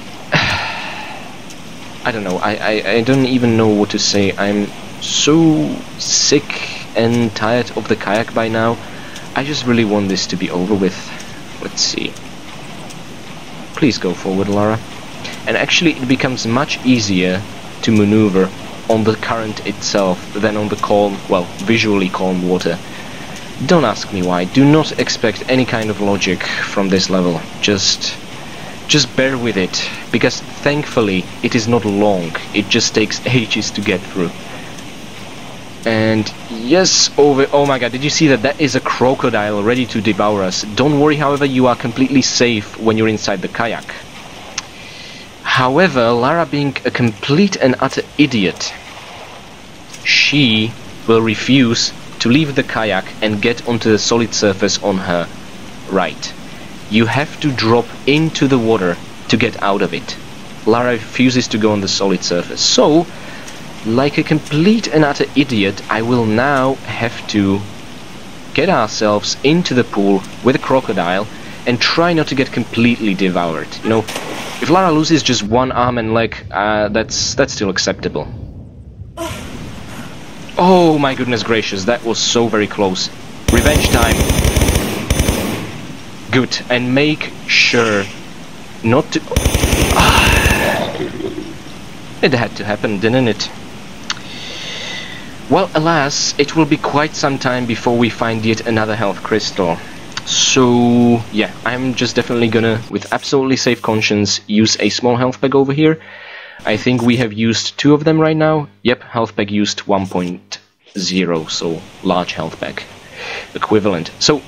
S1: I don't know, I don't even know what to say. I'm so sick and tired of the kayak by now. I just really want this to be over with. Let's see. Please go forward, Lara. And actually it becomes much easier to maneuver on the current itself than on the calm, well, visually calm water. Don't ask me why. Do not expect any kind of logic from this level. Just bear with it, because thankfully it is not long. It just takes ages to get through. And yes, over. Oh my god, did you see that? That is a crocodile ready to devour us. Don't worry, however, you are completely safe when you're inside the kayak. However, Lara, being a complete and utter idiot, she will refuse to leave the kayak and get onto the solid surface on her right. You have to drop into the water to get out of it. Lara refuses to go on the solid surface. So, like a complete and utter idiot, I will now have to get ourselves into the pool with a crocodile and try not to get completely devoured. You know, if Lara loses just one arm and leg, that's still acceptable. Oh my goodness gracious, that was so very close. Revenge time. Good, and make sure not to... It had to happen, didn't it? Well, alas, it will be quite some time before we find yet another health crystal. So, yeah, I'm just definitely gonna, with absolutely safe conscience, use a small health pack over here. I think we have used 2 of them right now. Yep, health pack used 1.0, so large health pack equivalent. So,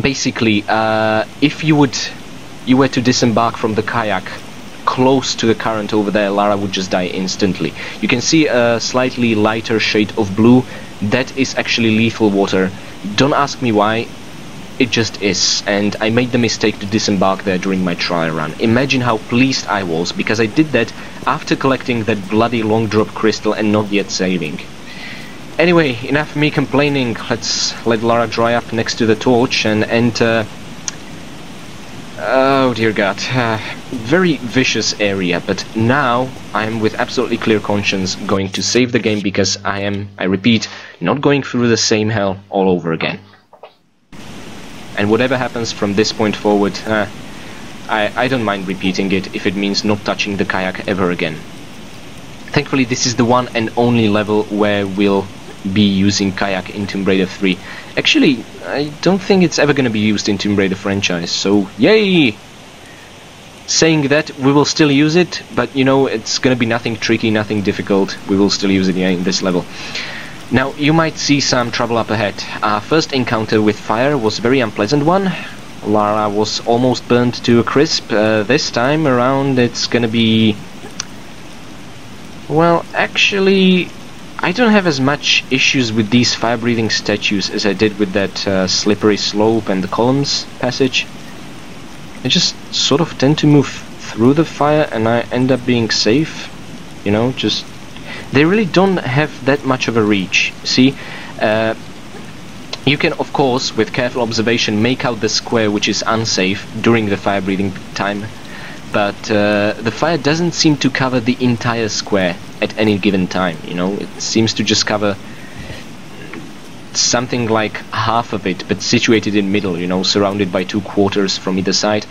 S1: basically, if you were to disembark from the kayak close to the current over there, Lara would just die instantly. You can see a slightly lighter shade of blue. That is actually lethal water. Don't ask me why. It just is, and I made the mistake to disembark there during my trial run. Imagine how pleased I was, because I did that after collecting that bloody long drop crystal and not yet saving. Anyway, enough me complaining. Let's let Lara dry up next to the torch and enter... oh dear god, very vicious area, but now I'm with absolutely clear conscience going to save the game because I repeat, not going through the same hell all over again. And whatever happens from this point forward, I don't mind repeating it if it means not touching the kayak ever again. Thankfully this is the one and only level where we'll be using kayak in Tomb Raider 3. Actually, I don't think it's ever going to be used in Tomb Raider franchise, so yay! Saying that, we will still use it, but you know, it's going to be nothing tricky, nothing difficult. We will still use it, yeah, in this level. Now, you might see some trouble up ahead. Our first encounter with fire was a very unpleasant one. Lara was almost burnt to a crisp. This time around it's gonna be... well, actually, I don't have as much issues with these fire-breathing statues as I did with that slippery slope and the columns passage. I just sort of tend to move through the fire and I end up being safe. You know, just... they really don't have that much of a reach. See? You can, of course, with careful observation, make out the square which is unsafe during the fire breathing time, but the fire doesn't seem to cover the entire square at any given time, you know, it seems to just cover something like half of it, but situated in middle, you know, surrounded by 2 quarters from either side,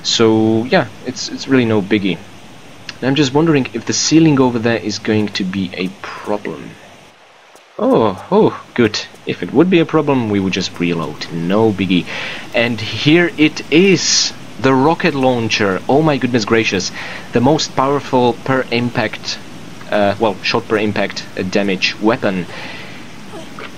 S1: so yeah, it's really no biggie. I'm just wondering if the ceiling over there is going to be a problem. Oh, good. If it would be a problem, we would just reload. No biggie. And here it is! The rocket launcher. Oh my goodness gracious. The most powerful per impact, well, shot per impact damage weapon.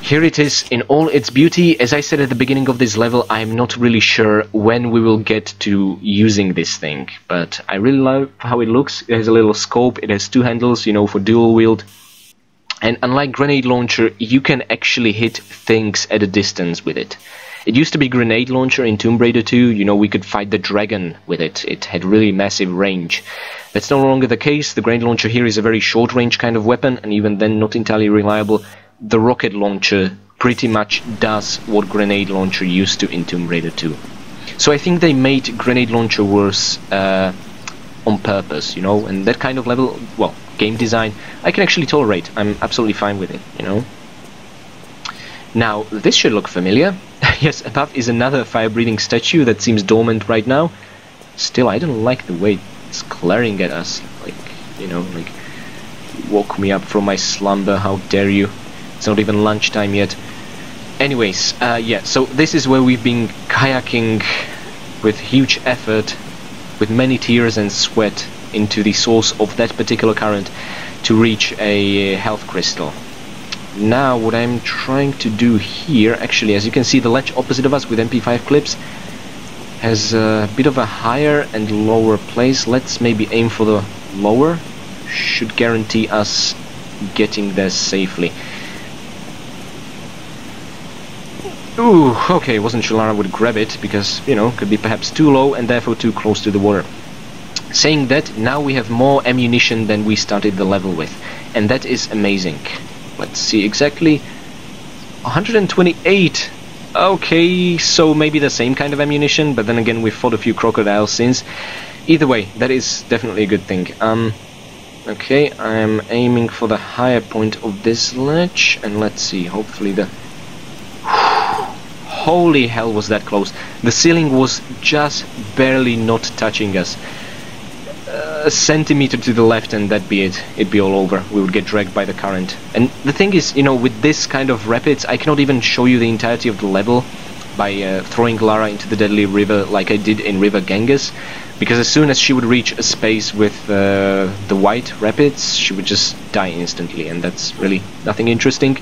S1: Here it is in all its beauty. As I said at the beginning of this level, I'm not really sure when we will get to using this thing. But I really love how it looks. It has a little scope. It has 2 handles, you know, for dual wield. And unlike grenade launcher, you can actually hit things at a distance with it. It used to be grenade launcher in Tomb Raider 2, you know, we could fight the dragon with it. It had really massive range. That's no longer the case. The grenade launcher here is a very short range kind of weapon, and even then not entirely reliable. The rocket launcher pretty much does what grenade launcher used to in Tomb Raider 2. So I think they made grenade launcher worse on purpose, you know, and that kind of level, well, game design, I can actually tolerate. I'm absolutely fine with it, you know. Now, this should look familiar. Yes, above is another fire-breathing statue that seems dormant right now. Still, I don't like the way it's glaring at us. Like, you know, like, woke me up from my slumber, how dare you. It's not even lunchtime yet. Anyways, yeah, so this is where we've been kayaking with huge effort, with many tears and sweat, into the source of that particular current to reach a health crystal. Now what I'm trying to do here, actually, as you can see, the ledge opposite of us with MP5 clips has a bit of a higher and lower place. Let's maybe aim for the lower. Should guarantee us getting there safely. Ooh, okay, wasn't sure Lara would grab it because, you know, could be perhaps too low and therefore too close to the water. Saying that, now we have more ammunition than we started the level with, and that is amazing. Let's see exactly. 128! Okay, so maybe the same kind of ammunition, but then again we fought a few crocodiles since. Either way, that is definitely a good thing. Okay, I'm aiming for the higher point of this ledge, and let's see, hopefully the... Holy hell, was that close. The ceiling was just barely not touching us. A centimeter to the left and that'd be it. It'd be all over. We would get dragged by the current. And the thing is, you know, with this kind of rapids, I cannot even show you the entirety of the level by throwing Lara into the deadly river like I did in River Ganges, because as soon as she would reach a space with the white rapids, she would just die instantly, and that's really nothing interesting.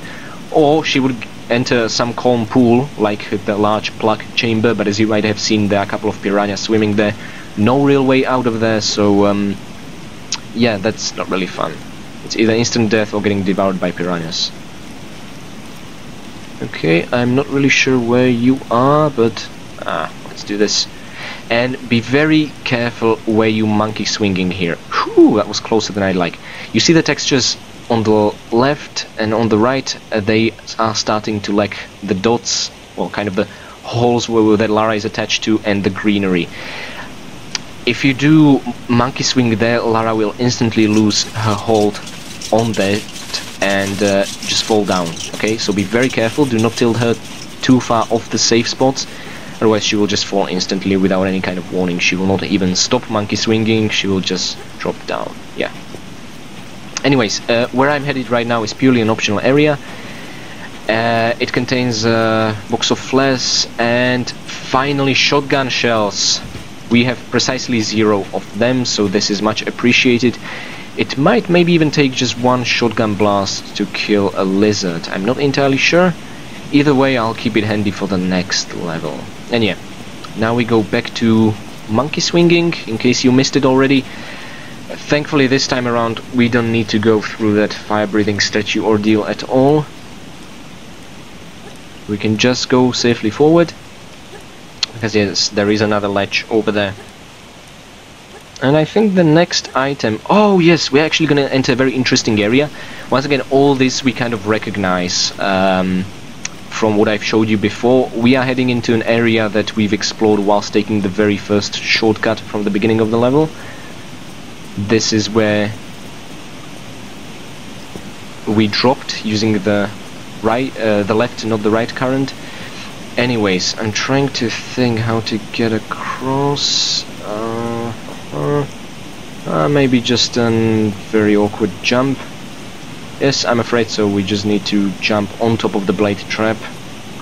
S1: Or she would enter some calm pool like the large plug chamber, but as you might have seen, there are a couple of piranhas swimming there. No real way out of there, so yeah, that's not really fun. It's either instant death or getting devoured by piranhas. Okay, I'm not really sure where you are, but let's do this. And be very careful where you monkey swinging here. Whew, that was closer than I like. You see the textures on the left and on the right, they are starting to lack the dots, or kind of the holes where that Lara is attached to, and the greenery. If you do monkey swing there, Lara will instantly lose her hold on that and just fall down. Okay, so be very careful, do not tilt her too far off the safe spots, otherwise she will just fall instantly without any kind of warning. She will not even stop monkey swinging, she will just drop down. Yeah. Anyways, where I'm headed right now is purely an optional area. It contains a box of flares and finally shotgun shells. We have precisely 0 of them, so this is much appreciated. It might maybe even take just 1 shotgun blast to kill a lizard. I'm not entirely sure. Either way, I'll keep it handy for the next level. And yeah, now we go back to monkey swinging, in case you missed it already. Thankfully this time around we don't need to go through that fire-breathing statue ordeal at all. We can just go safely forward, because yes, there is another ledge over there. And I think the next item... Oh yes, we're actually gonna enter a very interesting area. Once again, all this we kind of recognize from what I've showed you before. We are heading into an area that we've explored whilst taking the very first shortcut from the beginning of the level. This is where we dropped using the left, not the right current. Anyways, I'm trying to think how to get across. Maybe just a very awkward jump. Yes, I'm afraid so. We just need to jump on top of the blade trap,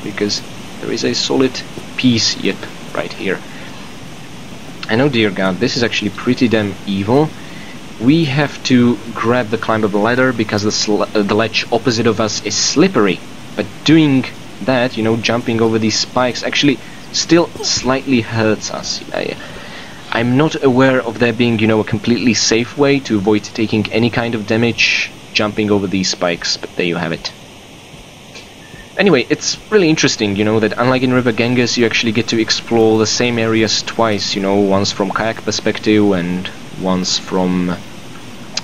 S1: because there is a solid piece, yep, right here. And oh dear god, this is actually pretty damn evil. We have to grab the climbable ladder because the ledge opposite of us is slippery. But doing that, you know, jumping over these spikes actually still slightly hurts us. I'm not aware of there being, you know, a completely safe way to avoid taking any kind of damage jumping over these spikes, but there you have it. Anyway, it's really interesting, you know, that unlike in River Ganges, you actually get to explore the same areas twice, you know, once from kayak perspective and once from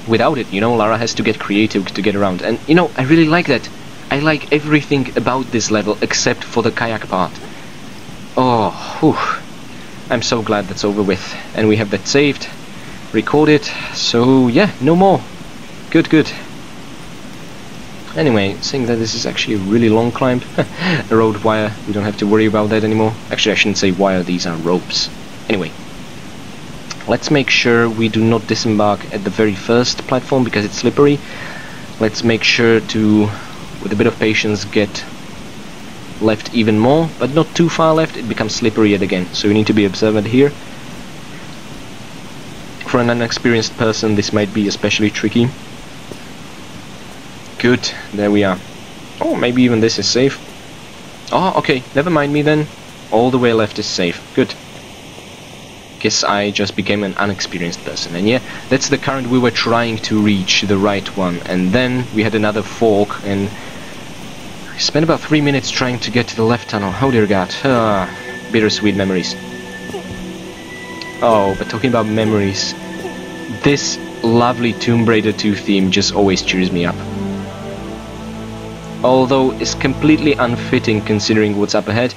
S1: without it. You know, Lara has to get creative to get around, and you know, I really like that. I like everything about this level except for the kayak part. Oh, whew. I'm so glad that's over with, and we have that saved, recorded, so yeah, no more. Good. Anyway, seeing that this is actually a really long climb, a road wire, we don't have to worry about that anymore. Actually, I shouldn't say wire, these are ropes. Anyway, let's make sure we do not disembark at the very first platform because it's slippery. Let's make sure to, with a bit of patience, get left even more, but not too far left, it becomes slippery yet again, so we need to be observant here. For an inexperienced person, this might be especially tricky. Good, there we are. Oh, maybe even this is safe. Oh, okay, never mind me then. All the way left is safe. Good. Guess I just became an unexperienced person. And yeah, that's the current we were trying to reach, the right one. And then we had another fork, and I spent about 3 minutes trying to get to the left tunnel. Oh dear god. Bittersweet memories. Oh, but talking about memories, this lovely Tomb Raider 2 theme just always cheers me up. Although it's completely unfitting considering what's up ahead.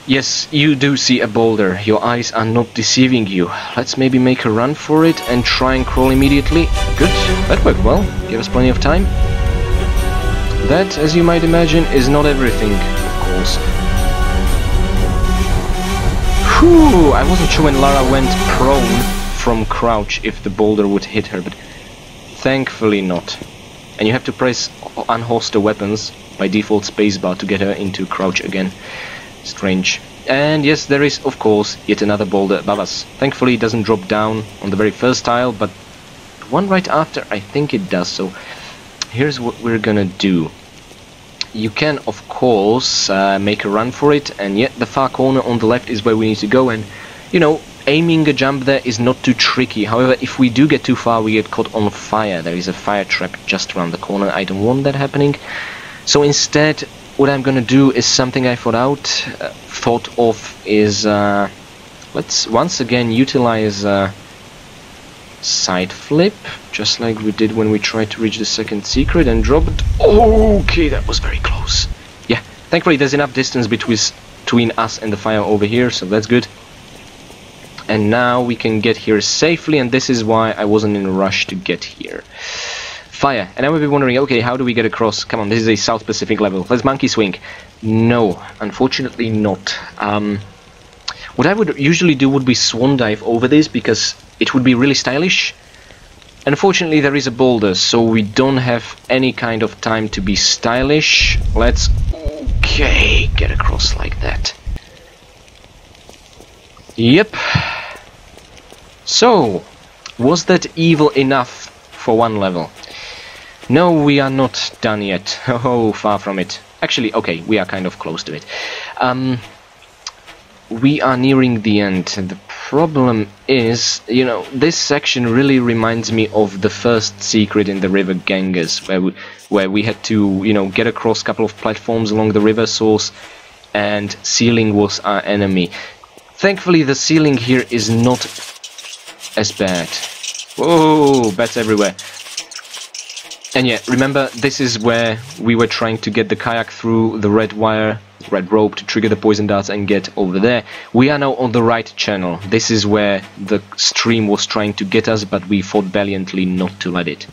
S1: Yes, you do see a boulder. Your eyes are not deceiving you. Let's maybe make a run for it and try and crawl immediately. Good, that worked well. Give us plenty of time. That, as you might imagine, is not everything, of course. Whew, I wasn't sure when Lara went prone from crouch if the boulder would hit her, but thankfully not. And you have to press unholster weapons by default spacebar to get her into crouch again. Strange. And yes, there is, of course, yet another boulder above us. Thankfully it doesn't drop down on the very first tile, but the one right after, I think it does. So here's what we're gonna do. You can, of course, make a run for it, and yet the far corner on the left is where we need to go, and, you know, aiming a jump there is not too tricky. However, if we do get too far, we get caught on fire. There is a fire trap just around the corner. I don't want that happening. So instead, what I'm gonna do is something I thought of is let's once again utilize side flip, just like we did when we tried to reach the second secret, and drop it. Okay, that was very close. Yeah, thankfully there's enough distance between us and the fire over here, so that's good. And now we can get here safely, and this is why I wasn't in a rush to get here. Fire. And I would be wondering, okay, how do we get across? Come on, this is a South Pacific level. Let's monkey swing. No, unfortunately not. What I would usually do would be swan dive over this, because it would be really stylish. Unfortunately, there is a boulder, so we don't have any kind of time to be stylish. Let's, okay, get across like that. Yep. So, was that evil enough for one level? No, we are not done yet. Oh, far from it. Actually, okay, we are kind of close to it. We are nearing the end. The problem is, you know, this section really reminds me of the first secret in the river Ganges, where we had to, you know, get across a couple of platforms along the river source, and ceiling was our enemy. Thankfully, the ceiling here is not as bad. Whoa, bats everywhere. And yeah, remember, this is where we were trying to get the kayak through the red wire, red rope, to trigger the poison darts and get over there. We are now on the right channel. This is where the stream was trying to get us, but we fought valiantly not to let it.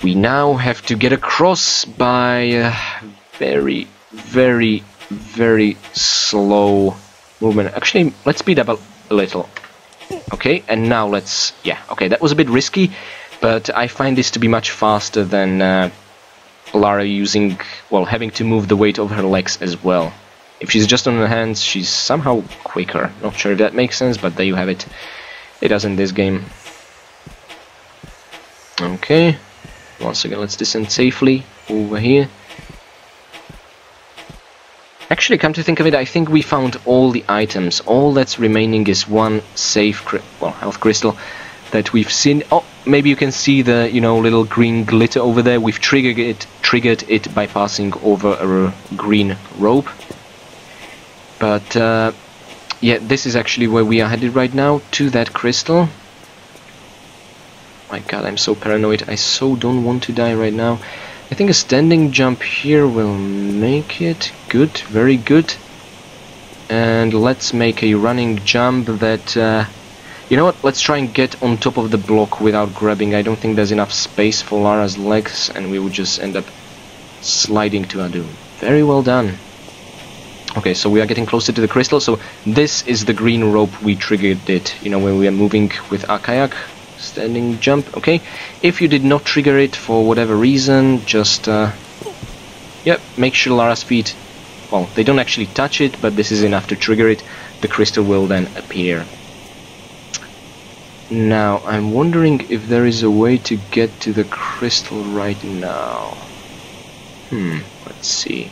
S1: We now have to get across by a very, very, very slow movement. Actually, let's speed up a little. Okay, and now let's... yeah, okay, that was a bit risky, but I find this to be much faster than Lara using... well, having to move the weight of her legs as well. If she's just on her hands, she's somehow quicker. Not sure if that makes sense, but there you have it. It does in this game. Okay, once again, let's descend safely over here. Actually, come to think of it, I think we found all the items. All that's remaining is one safe, health crystal that we've seen. Oh, maybe you can see the, you know, little green glitter over there. We've triggered it by passing over a green rope. But yeah, this is actually where we are headed right now, to that crystal. My God, I'm so paranoid. I so don't want to die right now. I think a standing jump here will make it. Good, very good. And let's make a running jump that... you know what, let's try and get on top of the block without grabbing. I don't think there's enough space for Lara's legs, and we would just end up sliding to our doom. Very well done. Okay, so we are getting closer to the crystal. So this is the green rope we triggered it, you know, when we are moving with our kayak. Standing jump, okay. If you did not trigger it for whatever reason, just yep, make sure Lara's feet, well, they don't actually touch it, but this is enough to trigger it. The crystal will then appear. Now, I'm wondering if there is a way to get to the crystal right now. Let's see.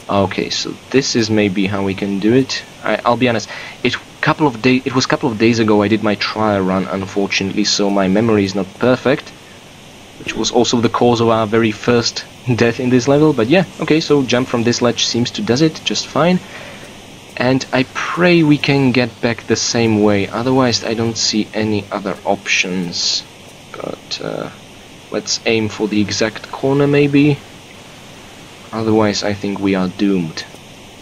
S1: Okay, so this is maybe how we can do it. I'll be honest, it was a couple of days ago I did my trial run, unfortunately, so my memory is not perfect, which was also the cause of our very first death in this level. But yeah, okay, so jump from this ledge seems to does it just fine, and I pray we can get back the same way, otherwise I don't see any other options. But let's aim for the exact corner maybe, otherwise I think we are doomed.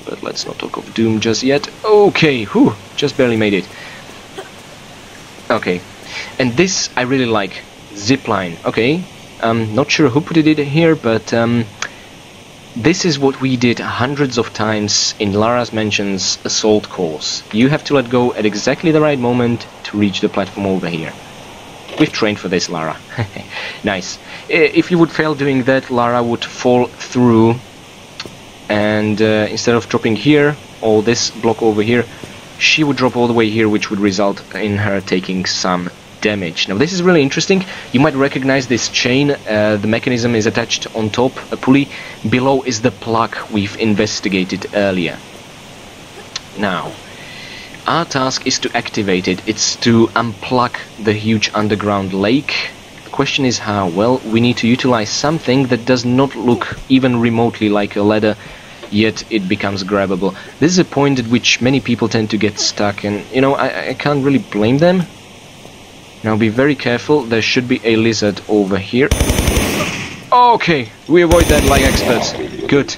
S1: But let's not talk of doom just yet. Okay, whew, just barely made it. Okay, and this I really like, zipline. Okay, not sure who put it here, but this is what we did hundreds of times in Lara's Mansion's assault course. You have to let go at exactly the right moment to reach the platform over here. We've trained for this, Lara. Nice. If you would fail doing that, Lara would fall through, and instead of dropping here, or this block over here, she would drop all the way here, which would result in her taking some damage. Now this is really interesting. You might recognize this chain. The mechanism is attached on top, a pulley. Below is the plug we've investigated earlier. Now, our task is to activate it. It's to unplug the huge underground lake. The question is how? Well, we need to utilize something that does not look even remotely like a ladder yet it becomes grabbable. This is a point at which many people tend to get stuck, and you know, I can't really blame them. Now be very careful, there should be a lizard over here. Okay, we avoid that like experts. Good.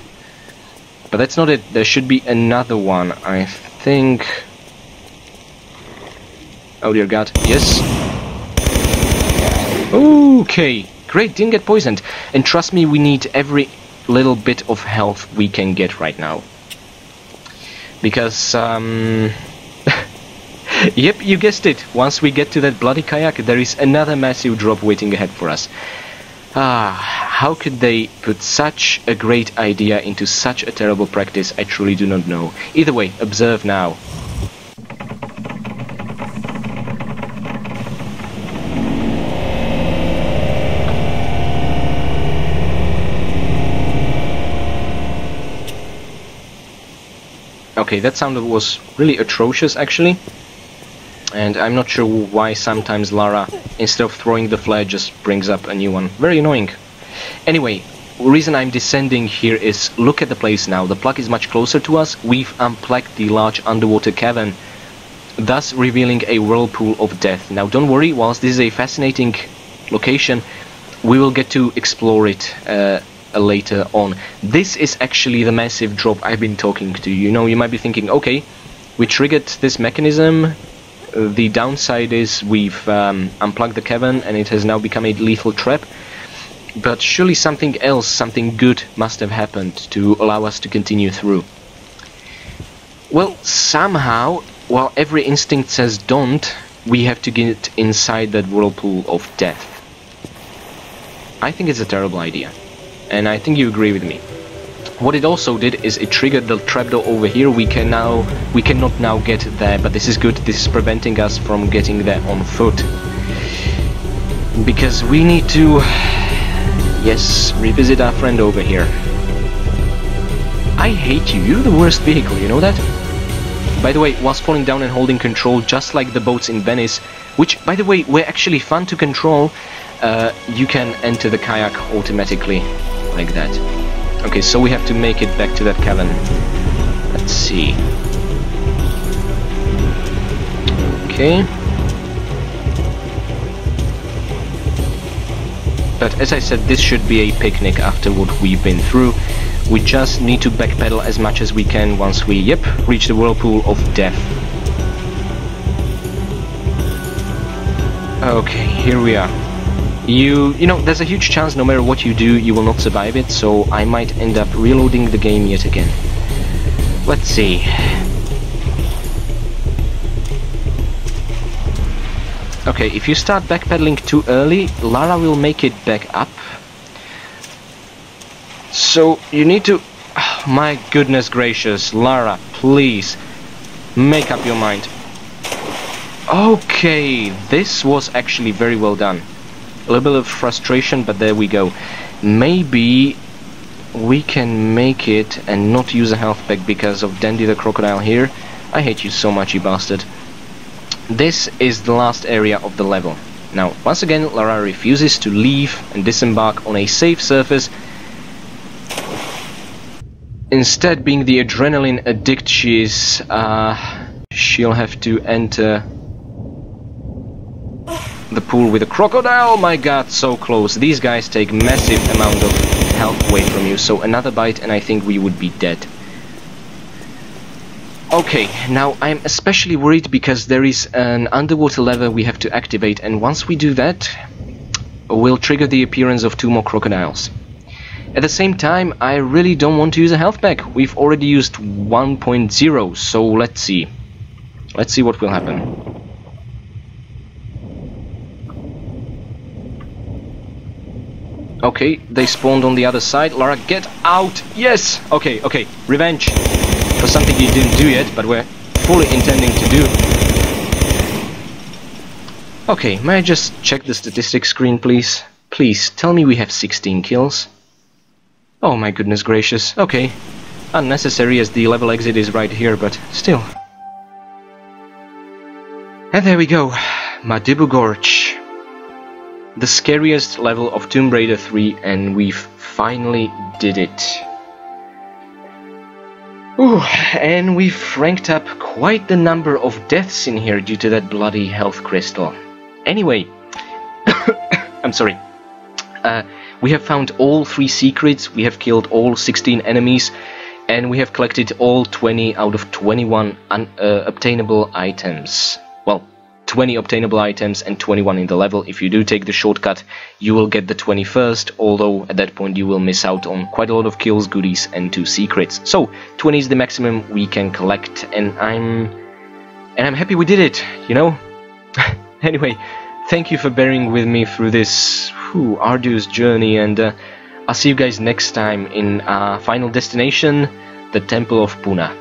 S1: But that's not it, there should be another one, I think. Oh dear god, yes. Okay, great, didn't get poisoned. And trust me, we need every little bit of health we can get right now. Because, yep, you guessed it. Once we get to that bloody kayak, there is another massive drop waiting ahead for us. How could they put such a great idea into such a terrible practice? I truly do not know. Either way, observe now. Okay, that sound was really atrocious actually. And I'm not sure why sometimes Lara, instead of throwing the flare, just brings up a new one. Very annoying. Anyway, the reason I'm descending here is, look at the place now. The plug is much closer to us. We've unplugged the large underwater cavern, thus revealing a whirlpool of death. Now don't worry, whilst this is a fascinating location, we will get to explore it later on. This is actually the massive drop I've been talking to. You know, you might be thinking, okay, we triggered this mechanism. The downside is we've unplugged the cavern and it has now become a lethal trap. But surely something else, something good must have happened to allow us to continue through. Well, somehow, while every instinct says don't, we have to get inside that whirlpool of death. I think it's a terrible idea. And I think you agree with me. What it also did is it triggered the trapdoor over here. We cannot now get there, but this is good. This is preventing us from getting there on foot. Because we need to, yes, revisit our friend over here. I hate you. You're the worst vehicle, you know that? By the way, whilst falling down and holding control, just like the boats in Venice, which, by the way, were actually fun to control, you can enter the kayak automatically, like that. Okay, so we have to make it back to that cavern. Let's see. Okay. But as I said, this should be a picnic after what we've been through. We just need to backpedal as much as we can once we, yep, reach the whirlpool of death. Okay, here we are. You know, there's a huge chance no matter what you do, you will not survive it, so I might end up reloading the game yet again. Let's see. Okay, if you start backpedaling too early, Lara will make it back up. So you need to... Oh, my goodness gracious, Lara, please, make up your mind. Okay, this was actually very well done. A little bit of frustration, but there we go. Maybe we can make it and not use a health pack because of Dandy the crocodile here. I hate you so much, you bastard. This is the last area of the level. Now, once again, Lara refuses to leave and disembark on a safe surface. Instead, being the adrenaline addict she is, she'll have to enter the pool with a crocodile. My god, so close. These guys take massive amount of health away from you, so another bite and I think we would be dead. Okay, now I'm especially worried because there is an underwater lever we have to activate, and once we do that, we'll trigger the appearance of 2 more crocodiles. At the same time, I really don't want to use a health pack. We've already used 1.0, so let's see. Let's see what will happen. Okay, they spawned on the other side. Lara, get out! Yes! Okay, okay, revenge for something you didn't do yet, but we're fully intending to do. Okay, may I just check the statistics screen, please? Please, tell me we have 16 kills. Oh my goodness gracious, okay. Unnecessary as the level exit is right here, but still. And there we go, Madubu Gorge. The scariest level of Tomb Raider 3, and we've finally did it. Ooh, and we've ranked up quite the number of deaths in here due to that bloody health crystal. Anyway, I'm sorry. We have found all 3 secrets, we have killed all 16 enemies, and we have collected all 20 out of 21 obtainable items. Well, 20 obtainable items and 21 in the level. If you do take the shortcut, you will get the 21st, although at that point you will miss out on quite a lot of kills, goodies, and 2 secrets. So 20 is the maximum we can collect, and I'm happy we did it, you know? Anyway, thank you for bearing with me through this arduous journey, and I'll see you guys next time in our final destination, the Temple of Puna.